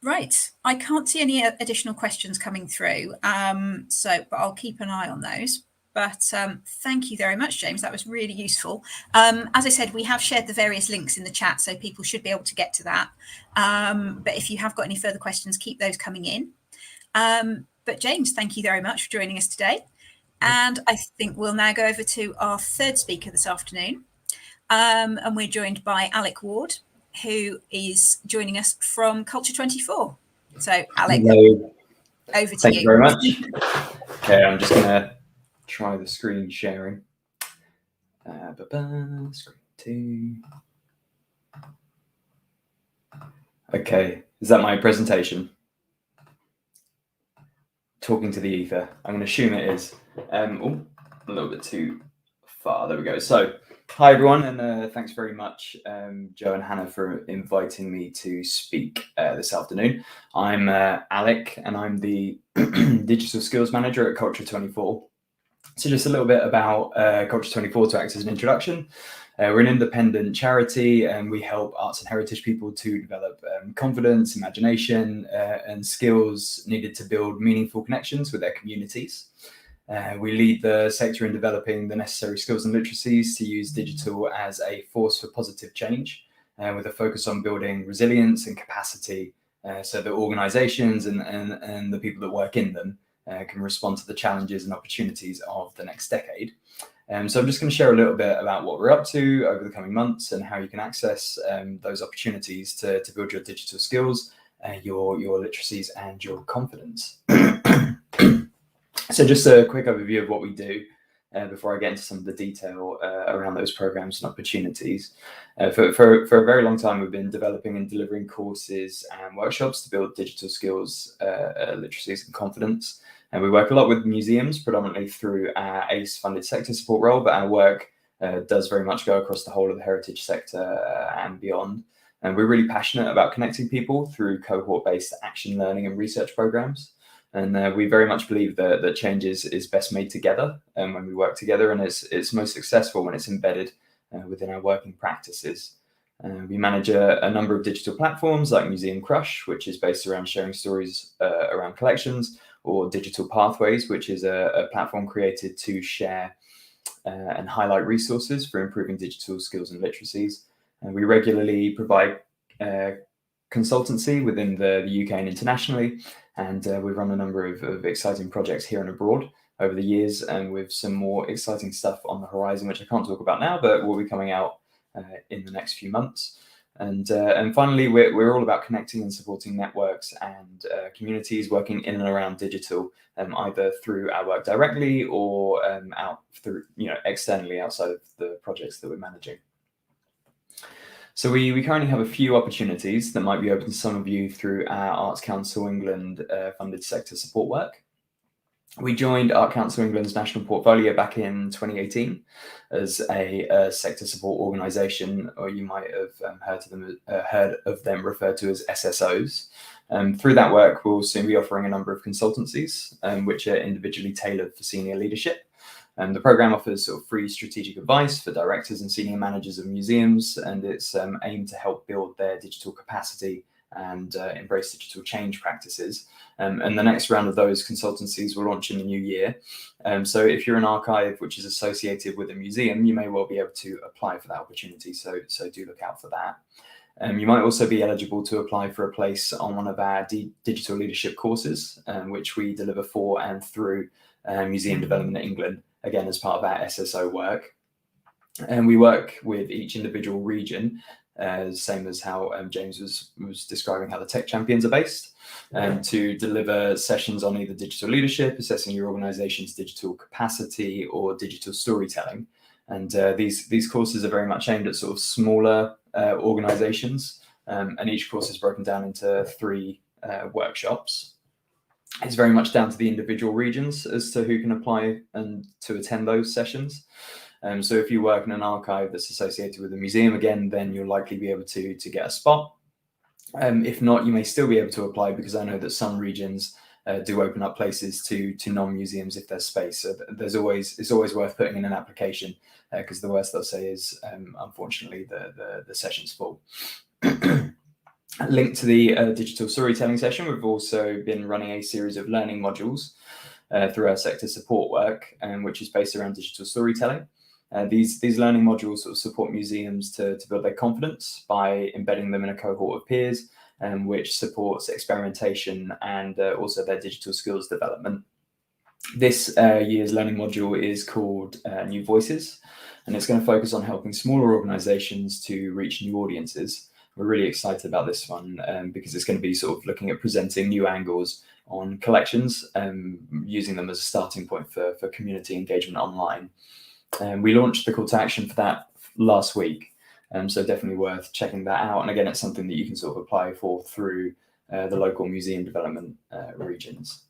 Right. I can't see any additional questions coming through. But I'll keep an eye on those. But thank you very much, James. That was really useful. As I said, we have shared the various links in the chat, so people should be able to get to that. But if you have got any further questions, keep those coming in. But James, thank you very much for joining us today. And I think we'll now go over to our third speaker this afternoon. And we're joined by Alec Ward, who is joining us from Culture24. So, Alec, hello. Over to you. Thank you very much. Okay, I'm just going to try the screen sharing. Screen 2. Okay, is that my presentation? Talking to the ether. I'm going to assume it is. A little bit too far. There we go. So, hi everyone, and thanks very much, Jo and Hannah, for inviting me to speak this afternoon. I'm Alec, and I'm the Digital Skills Manager at Culture24. So just a little bit about Culture24 to act as an introduction. We're an independent charity, and we help arts and heritage people to develop confidence, imagination, and skills needed to build meaningful connections with their communities. We lead the sector in developing the necessary skills and literacies to use digital as a force for positive change, with a focus on building resilience and capacity so that organisations and the people that work in them can respond to the challenges and opportunities of the next decade. So I'm just going to share a little bit about what we're up to over the coming months and how you can access those opportunities to build your digital skills, your literacies and your confidence. So just a quick overview of what we do before I get into some of the detail around those programs and opportunities. For a very long time, we've been developing and delivering courses and workshops to build digital skills, literacies and confidence. And we work a lot with museums, predominantly through our ACE funded sector support role, but our work does very much go across the whole of the heritage sector and beyond. And we're really passionate about connecting people through cohort-based action learning and research programs. And we very much believe that change is best made together when we work together, and it's most successful when it's embedded within our working practices. We manage a number of digital platforms like Museum Crush, which is based around sharing stories around collections, or Digital Pathways, which is a platform created to share and highlight resources for improving digital skills and literacies. And we regularly provide consultancy within the UK and internationally, and we've run a number of exciting projects here and abroad over the years, and with some more exciting stuff on the horizon, which I can't talk about now, but will be coming out in the next few months. And finally, we're all about connecting and supporting networks and communities working in and around digital, either through our work directly or out through externally outside of the projects that we're managing. So we currently have a few opportunities that might be open to some of you through our Arts Council England funded sector support work. We joined Art Council England's national portfolio back in 2018 as a sector support organisation, or you might have heard of them referred to as SSOs. Through that work, we'll soon be offering a number of consultancies, which are individually tailored for senior leadership. The programme offers sort of free strategic advice for directors and senior managers of museums, and it's aimed to help build their digital capacity and embrace digital change practices. And the next round of those consultancies will launch in the new year. So if you're an archive which is associated with a museum, you may well be able to apply for that opportunity. So do look out for that. You might also be eligible to apply for a place on one of our digital leadership courses, which we deliver for and through Museum Development England, again, as part of our SSO work. And we work with each individual region, same as how James was describing how the tech champions are based, to deliver sessions on either digital leadership, assessing your organization's digital capacity, or digital storytelling. And these courses are very much aimed at sort of smaller organizations, and each course is broken down into 3 workshops. It's very much down to the individual regions as to who can apply and to attend those sessions. So if you work in an archive that's associated with a museum, again, then you'll likely be able to get a spot. If not, you may still be able to apply, because I know that some regions do open up places to non-museums if there's space. So it's always worth putting in an application, because the worst they'll say is, unfortunately, the session's full. Linked to the digital storytelling session, we've also been running a series of learning modules through our sector support work, which is based around digital storytelling. These learning modules sort of support museums to build their confidence by embedding them in a cohort of peers, which supports experimentation and also their digital skills development. This year's learning module is called New Voices, and it's going to focus on helping smaller organizations to reach new audiences. We're really excited about this one because it's going to be sort of looking at presenting new angles on collections, using them as a starting point for community engagement online. We launched the call to action for that last week, so definitely worth checking that out. And again, it's something that you can sort of apply for through the local museum development regions.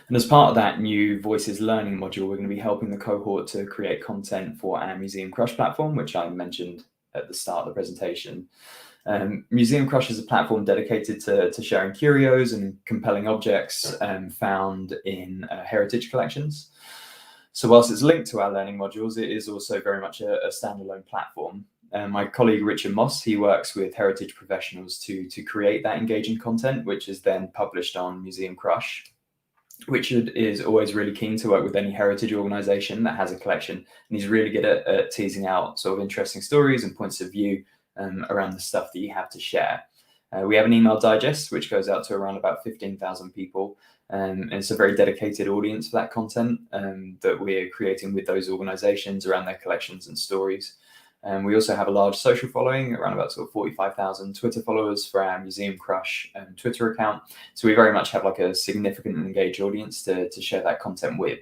And as part of that New Voices learning module, we're going to be helping the cohort to create content for our Museum Crush platform, which I mentioned at the start of the presentation. Museum Crush is a platform dedicated to sharing curios and compelling objects found in heritage collections. So whilst it's linked to our learning modules, it is also very much a standalone platform. My colleague Richard Moss, he works with heritage professionals to create that engaging content, which is then published on Museum Crush. Richard is always really keen to work with any heritage organisation that has a collection, and he's really good at teasing out sort of interesting stories and points of view around the stuff that you have to share. We have an email digest which goes out to around about 15,000 people, and it's a very dedicated audience for that content that we're creating with those organisations around their collections and stories. We also have a large social following, around about sort of 45,000 Twitter followers for our Museum Crush Twitter account. So we very much have like a significant and engaged audience to share that content with.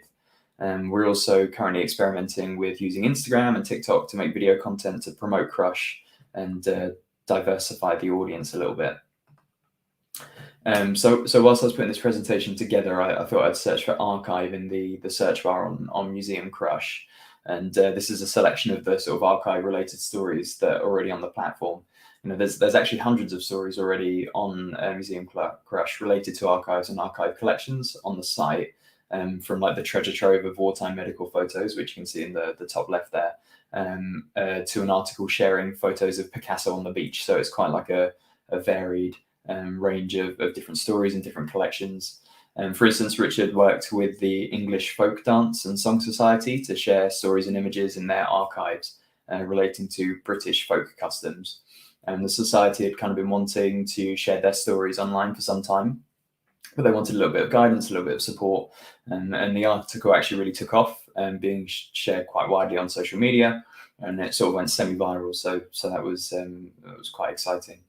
We're also currently experimenting with using Instagram and TikTok to make video content to promote Crush and diversify the audience a little bit. So whilst I was putting this presentation together, I thought I'd search for archive in the search bar on Museum Crush. And this is a selection of the sort of archive related stories that are already on the platform. You know, there's actually hundreds of stories already on Museum Crush related to archives and archive collections on the site, from like the treasure trove of wartime medical photos, which you can see in the top left there, to an article sharing photos of Picasso on the beach. So it's quite like a varied range of different stories and different collections. For instance, Richard worked with the English Folk Dance and Song Society to share stories and images in their archives relating to British folk customs. And the society had kind of been wanting to share their stories online for some time, but they wanted a little bit of guidance, a little bit of support. And the article actually really took off, being shared quite widely on social media, and it sort of went semi-viral. So that was quite exciting.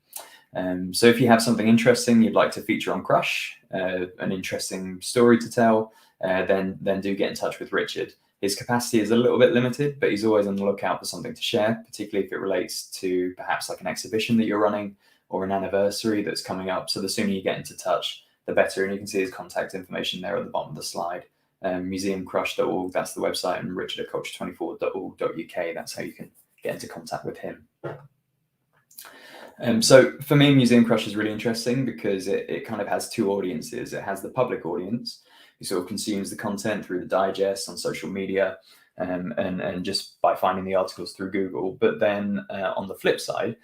So if you have something interesting you'd like to feature on Crush, an interesting story to tell, then do get in touch with Richard. His capacity is a little bit limited, but he's always on the lookout for something to share, particularly if it relates to perhaps like an exhibition that you're running or an anniversary that's coming up. So the sooner you get into touch, the better. And you can see his contact information there at the bottom of the slide. Museumcrush.org, that's the website, and Richard at culture24.org.uk, that's how you can get into contact with him. So for me, Museum Crush is really interesting because it kind of has two audiences. It has the public audience who sort of consumes the content through the digest on social media and just by finding the articles through Google. But then on the flip side,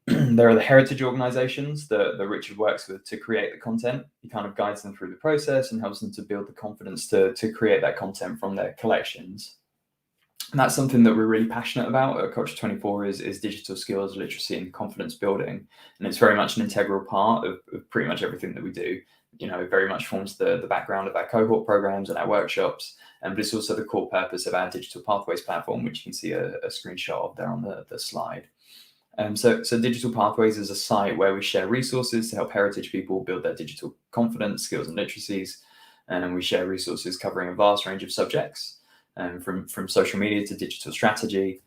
there are the heritage organisations that Richard works with to create the content. He kind of guides them through the process and helps them to build the confidence to create that content from their collections. And that's something that we're really passionate about at Culture24 is digital skills, literacy and confidence building. And it's very much an integral part of pretty much everything that we do. You know, it very much forms the background of our cohort programs and our workshops. But it's also the core purpose of our Digital Pathways platform, which you can see a screenshot of there on the slide. So Digital Pathways is a site where we share resources to help heritage people build their digital confidence, skills and literacies. And we share resources covering a vast range of subjects. From social media to digital strategy.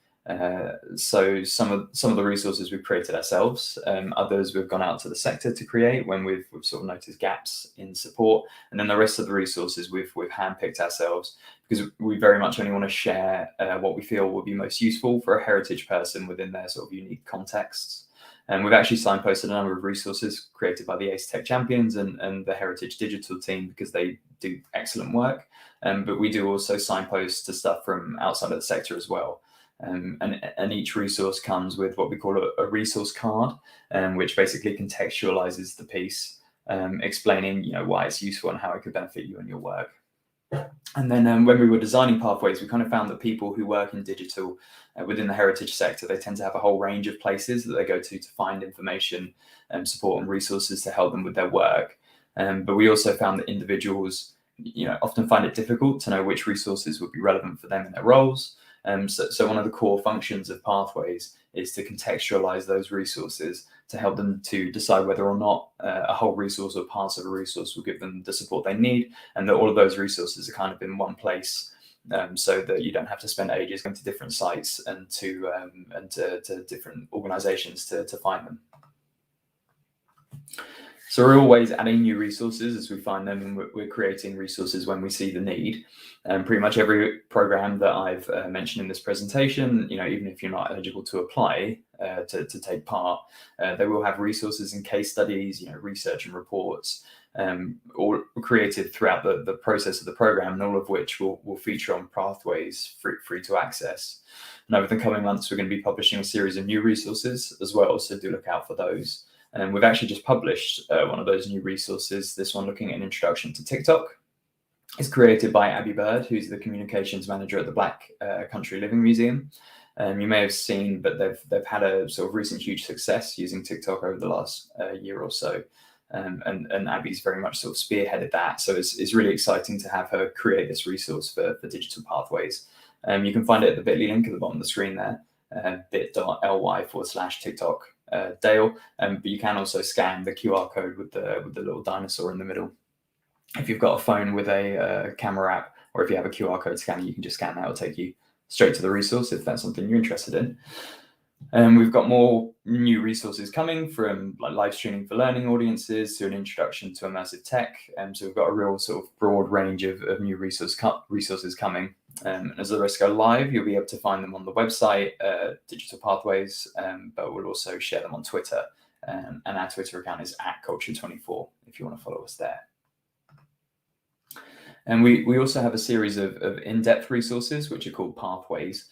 So some of the resources we've created ourselves, others we've gone out to the sector to create when we've sort of noticed gaps in support, and then the rest of the resources we've handpicked ourselves because we very much only want to share what we feel will be most useful for a heritage person within their sort of unique contexts. And we've actually signposted a number of resources created by the Ace Tech Champions and the Heritage Digital team because they do excellent work. But we do also signpost to stuff from outside of the sector as well. And each resource comes with what we call a resource card, which basically contextualizes the piece, explaining why it's useful and how it could benefit you and your work. And then when we were designing pathways, we kind of found that people who work in digital within the heritage sector, they tend to have a whole range of places that they go to find information, support and resources to help them with their work. But we also found that individuals often find it difficult to know which resources would be relevant for them in their roles. So one of the core functions of Pathways is to contextualize those resources to help them to decide whether or not a whole resource or parts of a resource will give them the support they need, and that all of those resources are kind of in one place, so that you don't have to spend ages going to different sites and to different organizations to find them. So we're always adding new resources as we find them, and we're creating resources when we see the need. And pretty much every program that I've mentioned in this presentation, even if you're not eligible to apply to take part, they will have resources and case studies, research and reports, all created throughout the process of the program, and all of which will feature on Pathways free to access. And over the coming months, we're going to be publishing a series of new resources as well, so do look out for those. And we've actually just published one of those new resources, this one looking at an introduction to TikTok. It's created by Abby Bird, who's the communications manager at the Black Country Living Museum. You may have seen, but they've had a sort of recent huge success using TikTok over the last year or so. And Abby's very much sort of spearheaded that. So it's really exciting to have her create this resource for digital pathways. You can find it at the bit.ly link at the bottom of the screen there, bit.ly/TikTok. Dale, but you can also scan the QR code with the little dinosaur in the middle. If you've got a phone with a camera app, or if you have a QR code scanner, you can just scan that. It'll take you straight to the resource if that's something you're interested in. We've got more new resources coming, from like live streaming for learning audiences to an introduction to immersive tech. So we've got a real sort of broad range of new resources coming. And as the rest go live, you'll be able to find them on the website, Digital Pathways, but we'll also share them on Twitter. And our Twitter account is @Culture24 if you want to follow us there. And we also have a series of in-depth resources, which are called Pathways,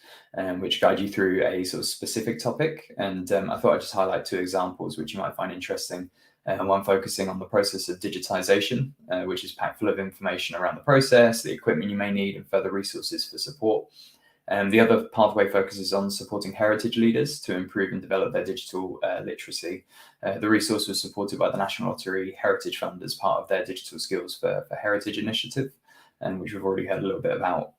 which guide you through a sort of specific topic. And I thought I'd just highlight 2 examples, which you might find interesting. One focusing on the process of digitization, which is packed full of information around the process, the equipment you may need, and further resources for support. The other pathway focuses on supporting heritage leaders to improve and develop their digital literacy. The resource was supported by the National Lottery Heritage Fund as part of their Digital Skills for Heritage initiative, which we've already heard a little bit about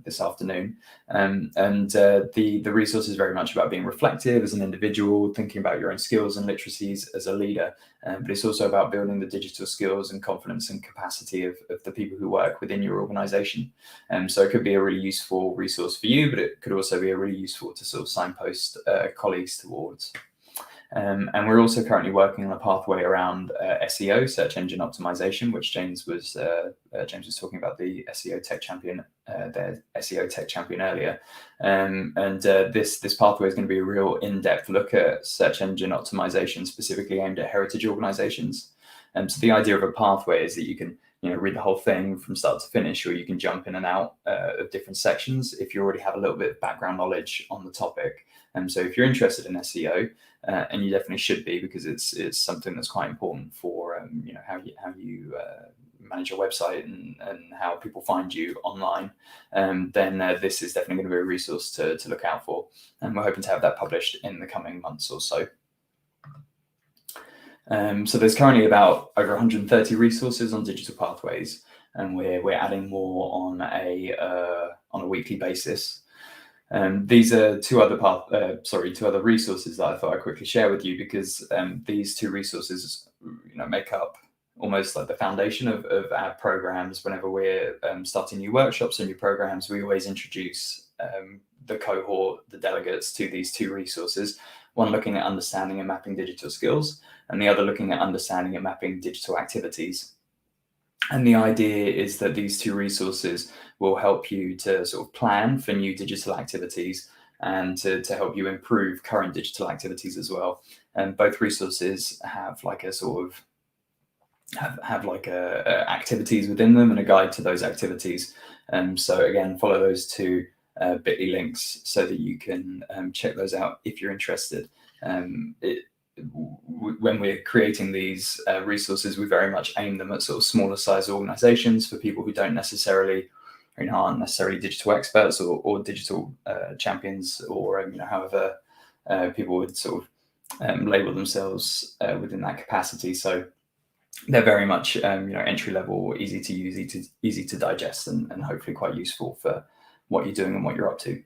this afternoon. The resource is very much about being reflective as an individual, thinking about your own skills and literacies as a leader, but it's also about building the digital skills and confidence and capacity of the people who work within your organization. So it could be a really useful resource for you, but it could also be a really useful to sort of signpost colleagues towards. And we're also currently working on a pathway around SEO, search engine optimization, which James was talking about, the SEO tech champion, their SEO tech champion earlier. This pathway is going to be a real in-depth look at search engine optimization, specifically aimed at heritage organizations. So the idea of a pathway is that you can read the whole thing from start to finish, or you can jump in and out of different sections if you already have a little bit of background knowledge on the topic. So if you're interested in SEO, and you definitely should be, because it's something that's quite important for how you manage your website and how people find you online, then this is definitely going to be a resource to look out for. And we're hoping to have that published in the coming months or so. So there's currently about over 130 resources on Digital Pathways, and we're adding more on a weekly basis. These are two other resources that I thought I'd quickly share with you, because these 2 resources make up almost like the foundation of our programs. Whenever we're starting new workshops and new programs, we always introduce the cohort, the delegates, to these 2 resources, one looking at understanding and mapping digital skills, and the other looking at understanding and mapping digital activities. And the idea is that these 2 resources will help you to sort of plan for new digital activities and to help you improve current digital activities as well. And both resources have like a sort of activities within them and a guide to those activities. So again, follow those 2 bit.ly links so that you can check those out if you're interested. When we're creating these resources, we very much aim them at sort of smaller size organizations, for people who don't necessarily, aren't necessarily digital experts or digital champions, or however people would sort of label themselves within that capacity. So they're very much entry level, easy to use, easy to digest, and hopefully quite useful for what you're doing and what you're up to.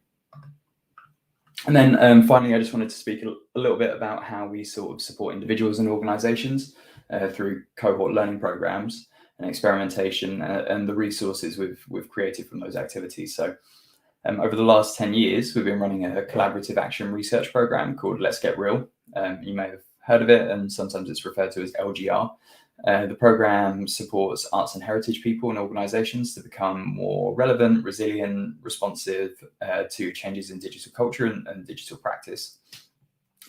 And then finally, I just wanted to speak a little bit about how we sort of support individuals and organizations through cohort learning programs and experimentation, and the resources we've created from those activities. So over the last 10 years, we've been running a collaborative action research program called Let's Get Real. You may have heard of it, and sometimes it's referred to as LGR. The program supports arts and heritage people and organizations to become more relevant, resilient, responsive to changes in digital culture and digital practice.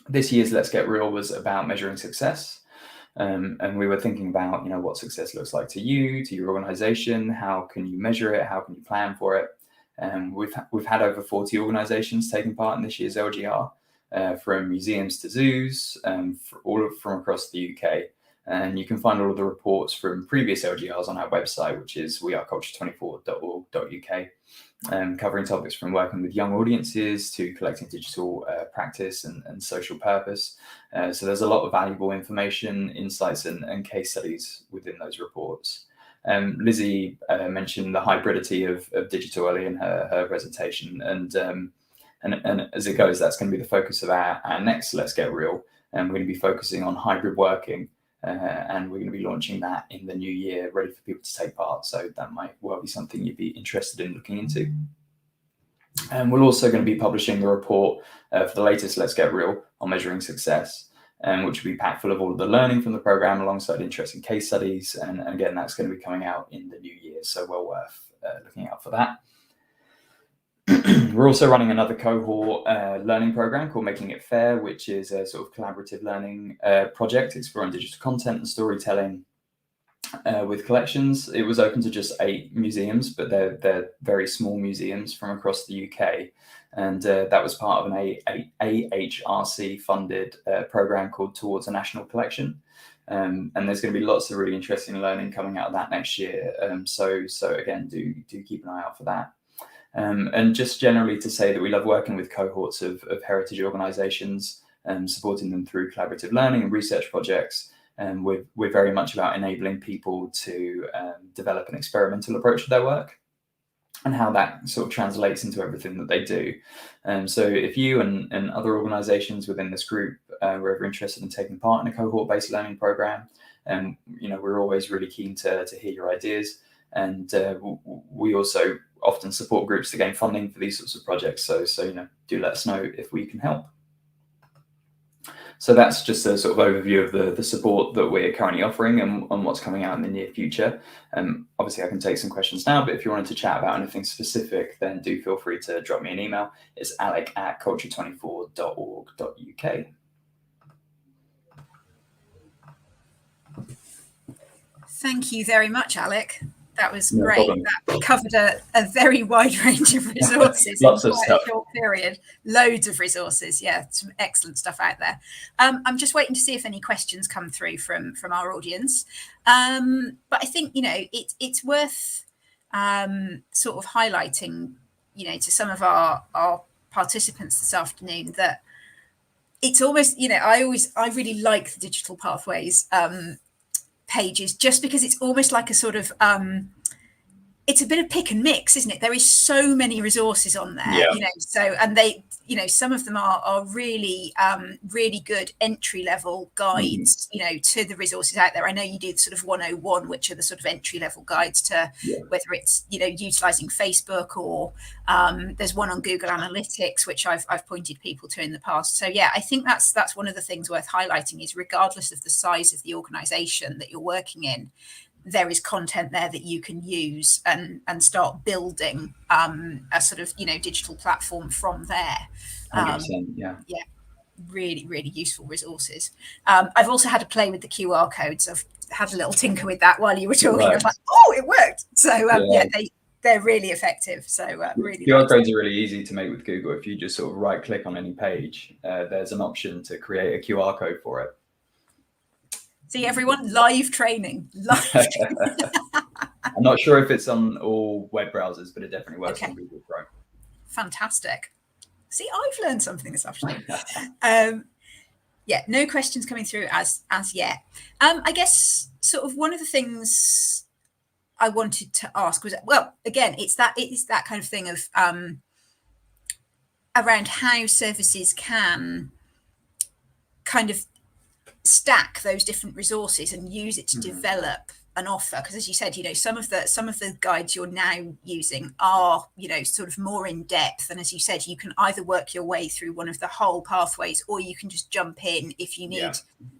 This year's Let's Get Real was about measuring success. And we were thinking about, what success looks like to you, to your organization. How can you measure it? How can you plan for it? We've had over 40 organizations taking part in this year's LGR, from museums to zoos, from across the UK. And you can find all of the reports from previous LGRs on our website, which is weareculture24.org.uk, covering topics from working with young audiences to collecting digital practice and social purpose. So there's a lot of valuable information, insights, and case studies within those reports. Lizzie mentioned the hybridity of digital early in her presentation, and as it goes, that's going to be the focus of our next Let's Get Real. And we're going to be focusing on hybrid working. And we're going to be launching that in the new year, ready for people to take part. So that might well be something you'd be interested in looking into. And we're also going to be publishing the report for the latest Let's Get Real on measuring success, which will be packed full of all of the learning from the program alongside interesting case studies. And again, that's going to be coming out in the new year. So well worth looking out for that. We're also running another cohort learning program called Making It Fair, which is a sort of collaborative learning project exploring digital content and storytelling with collections. It was open to just 8 museums, but they're very small museums from across the UK. And that was part of an AHRC funded program called Towards a National Collection. And there's going to be lots of really interesting learning coming out of that next year. So again, do keep an eye out for that. And just generally to say that we love working with cohorts of heritage organisations and supporting them through collaborative learning and research projects. And we're very much about enabling people to develop an experimental approach to their work and how that sort of translates into everything that they do. So if you and other organisations within this group were ever interested in taking part in a cohort-based learning programme, we're always really keen to hear your ideas. And we also often support groups to gain funding for these sorts of projects. So do let us know if we can help. So that's just a sort of overview of the support that we're currently offering and what's coming out in the near future. Obviously, I can take some questions now, but if you wanted to chat about anything specific, then do feel free to drop me an email. It's alec@culture24.org.uk. Thank you very much, Alec. That was No great. problem. That covered a very wide range of resources Lots in of quite stuff. a short period. Loads of resources. Yeah, some excellent stuff out there. I'm just waiting to see if any questions come through from our audience. But I think, it's worth sort of highlighting, to some of our participants this afternoon that it's almost, I really like the Digital Pathways pages, just because it's almost like a sort of it's a bit of pick and mix, isn't it? There is so many resources on there, and they, some of them are really really good entry level guides, to the resources out there. I know you do the sort of 101, which are the sort of entry level guides to whether it's utilizing Facebook or there's one on Google Analytics, which I've pointed people to in the past. So I think that's one of the things worth highlighting is, regardless of the size of the organization that you're working in, there is content there that you can use and start building a sort of digital platform from there. 100%, Really, really useful resources. I've also had to play with the QR codes. I've had a little tinker with that while you were talking. Right. I was like, oh, it worked. So they're really effective. So really, QR codes are really easy to make with Google. If you just sort of right click on any page, there's an option to create a QR code for it. See, everyone, live training. I'm not sure if it's on all web browsers, but it definitely works on Google Chrome. Fantastic. See, I've learned something this afternoon. No questions coming through as yet. I guess sort of one of the things I wanted to ask was, well, again, it is that kind of thing of around how services can kind of stack those different resources and use it to develop an offer, because as you said, some of the guides you're now using are sort of more in depth, and as you said, you can either work your way through one of the whole pathways, or you can just jump in if you need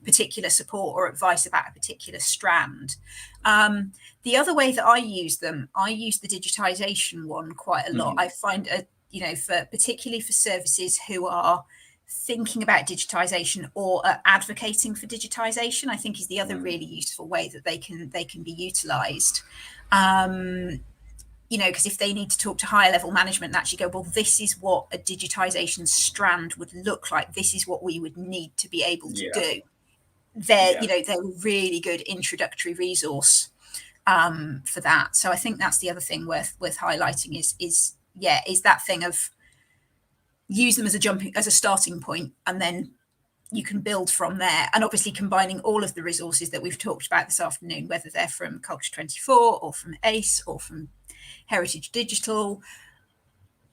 particular support or advice about a particular strand. The other way that I use them, I use the digitization one quite a lot. I find particularly for services who are thinking about digitization or advocating for digitization, I think is the other really useful way that they can be utilized. Because if they need to talk to higher level management and actually go, well, this is what a digitization strand would look like, this is what we would need to be able to do, they're a really good introductory resource for that. So I think that's the other thing worth highlighting is that thing of use them as a starting point, and then you can build from there. And obviously combining all of the resources that we've talked about this afternoon, whether they're from Culture24 or from ACE or from Heritage Digital,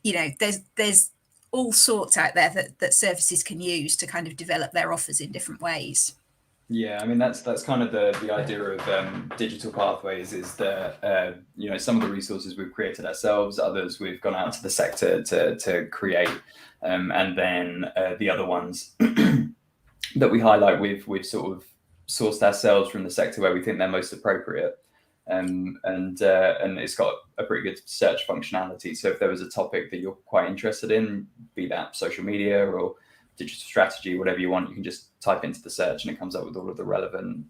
there's all sorts out there that services can use to kind of develop their offers in different ways. Yeah, I mean that's kind of the idea of digital pathways, is that some of the resources we've created ourselves, others we've gone out to the sector to create, and then the other ones that we highlight, we've sort of sourced ourselves from the sector where we think they're most appropriate, and it's got a pretty good search functionality. So if there was a topic that you're quite interested in, be that social media or digital strategy, whatever you want, you can just type into the search and it comes up with all of the relevant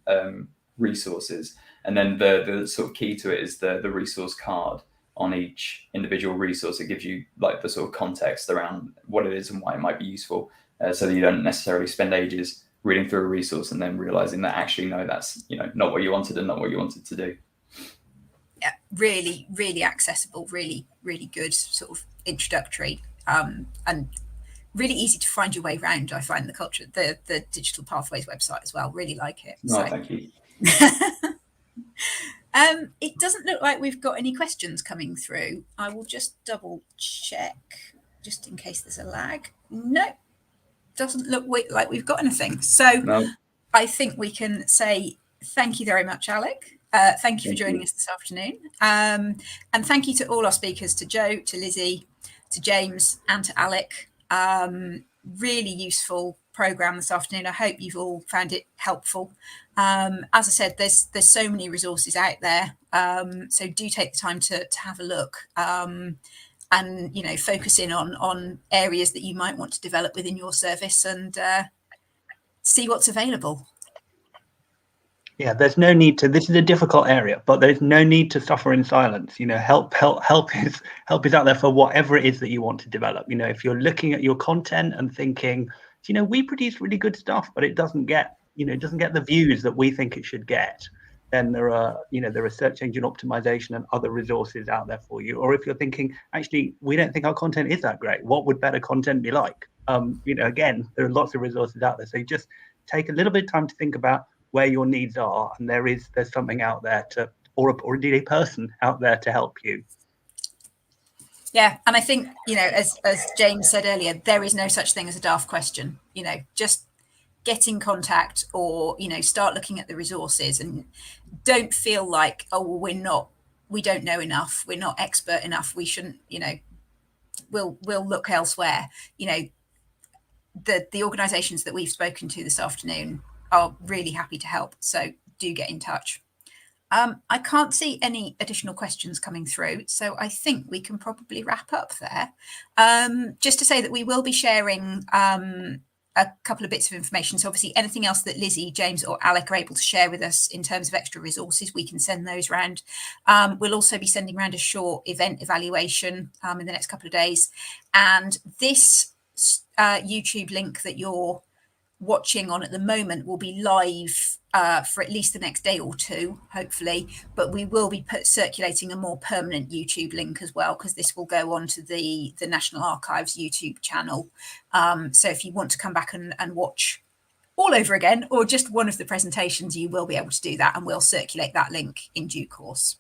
resources. And then the sort of key to it is the resource card on each individual resource. It gives you like the sort of context around what it is and why it might be useful, so that you don't necessarily spend ages reading through a resource and then realizing that actually, no, that's not what you wanted and not what you wanted to do. Yeah, really, really accessible, really, really good sort of introductory, and really easy to find your way around. I find the Digital Pathways website as well. Really like it. No, thank you. It doesn't look like we've got any questions coming through. I will just double check just in case there's a lag. No, doesn't look like we've got anything. So no. I think we can say thank you very much, Alec. Thank you for joining us this afternoon. And thank you to all our speakers, to Jo, to Lizzie, to James, and to Alec. Really useful program this afternoon. I hope you've all found it helpful. As I said, there's so many resources out there, so do take the time to have a look, and focus in on areas that you might want to develop within your service, and see what's available. Yeah, there's no need to. This is a difficult area, but there's no need to suffer in silence. Help is out there for whatever it is that you want to develop. If you're looking at your content and thinking, we produce really good stuff, but it doesn't get the views that we think it should get, then there are search engine optimization and other resources out there for you. Or if you're thinking, actually, we don't think our content is that great, what would better content be like? Again, there are lots of resources out there. So just take a little bit of time to think about where your needs are, and there's something out there or indeed a person out there to help you. Yeah, and I think as James said earlier, there is no such thing as a daft question. Just get in contact, or start looking at the resources, and don't feel like, oh, well, we don't know enough, we're not expert enough, we shouldn't, we'll look elsewhere. The organisations that we've spoken to this afternoon are really happy to help, so do get in touch. I can't see any additional questions coming through, so I think we can probably wrap up there. Just to say that we will be sharing a couple of bits of information. So obviously anything else that Lizzie, James or Alec are able to share with us in terms of extra resources, we can send those around. We'll also be sending around a short event evaluation in the next couple of days. And this YouTube link that you're watching on at the moment will be live for at least the next day or two, hopefully, but we will be circulating a more permanent YouTube link as well, because this will go on to the National Archives YouTube channel. So if you want to come back and watch all over again, or just one of the presentations, you will be able to do that, and we'll circulate that link in due course.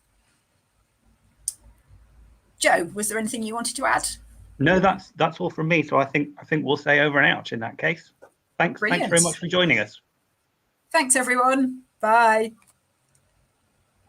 Jo, was there anything you wanted to add? No, that's all from me. So I think we'll say over and out in that case. Thanks very much for joining us. Thanks, everyone. Bye.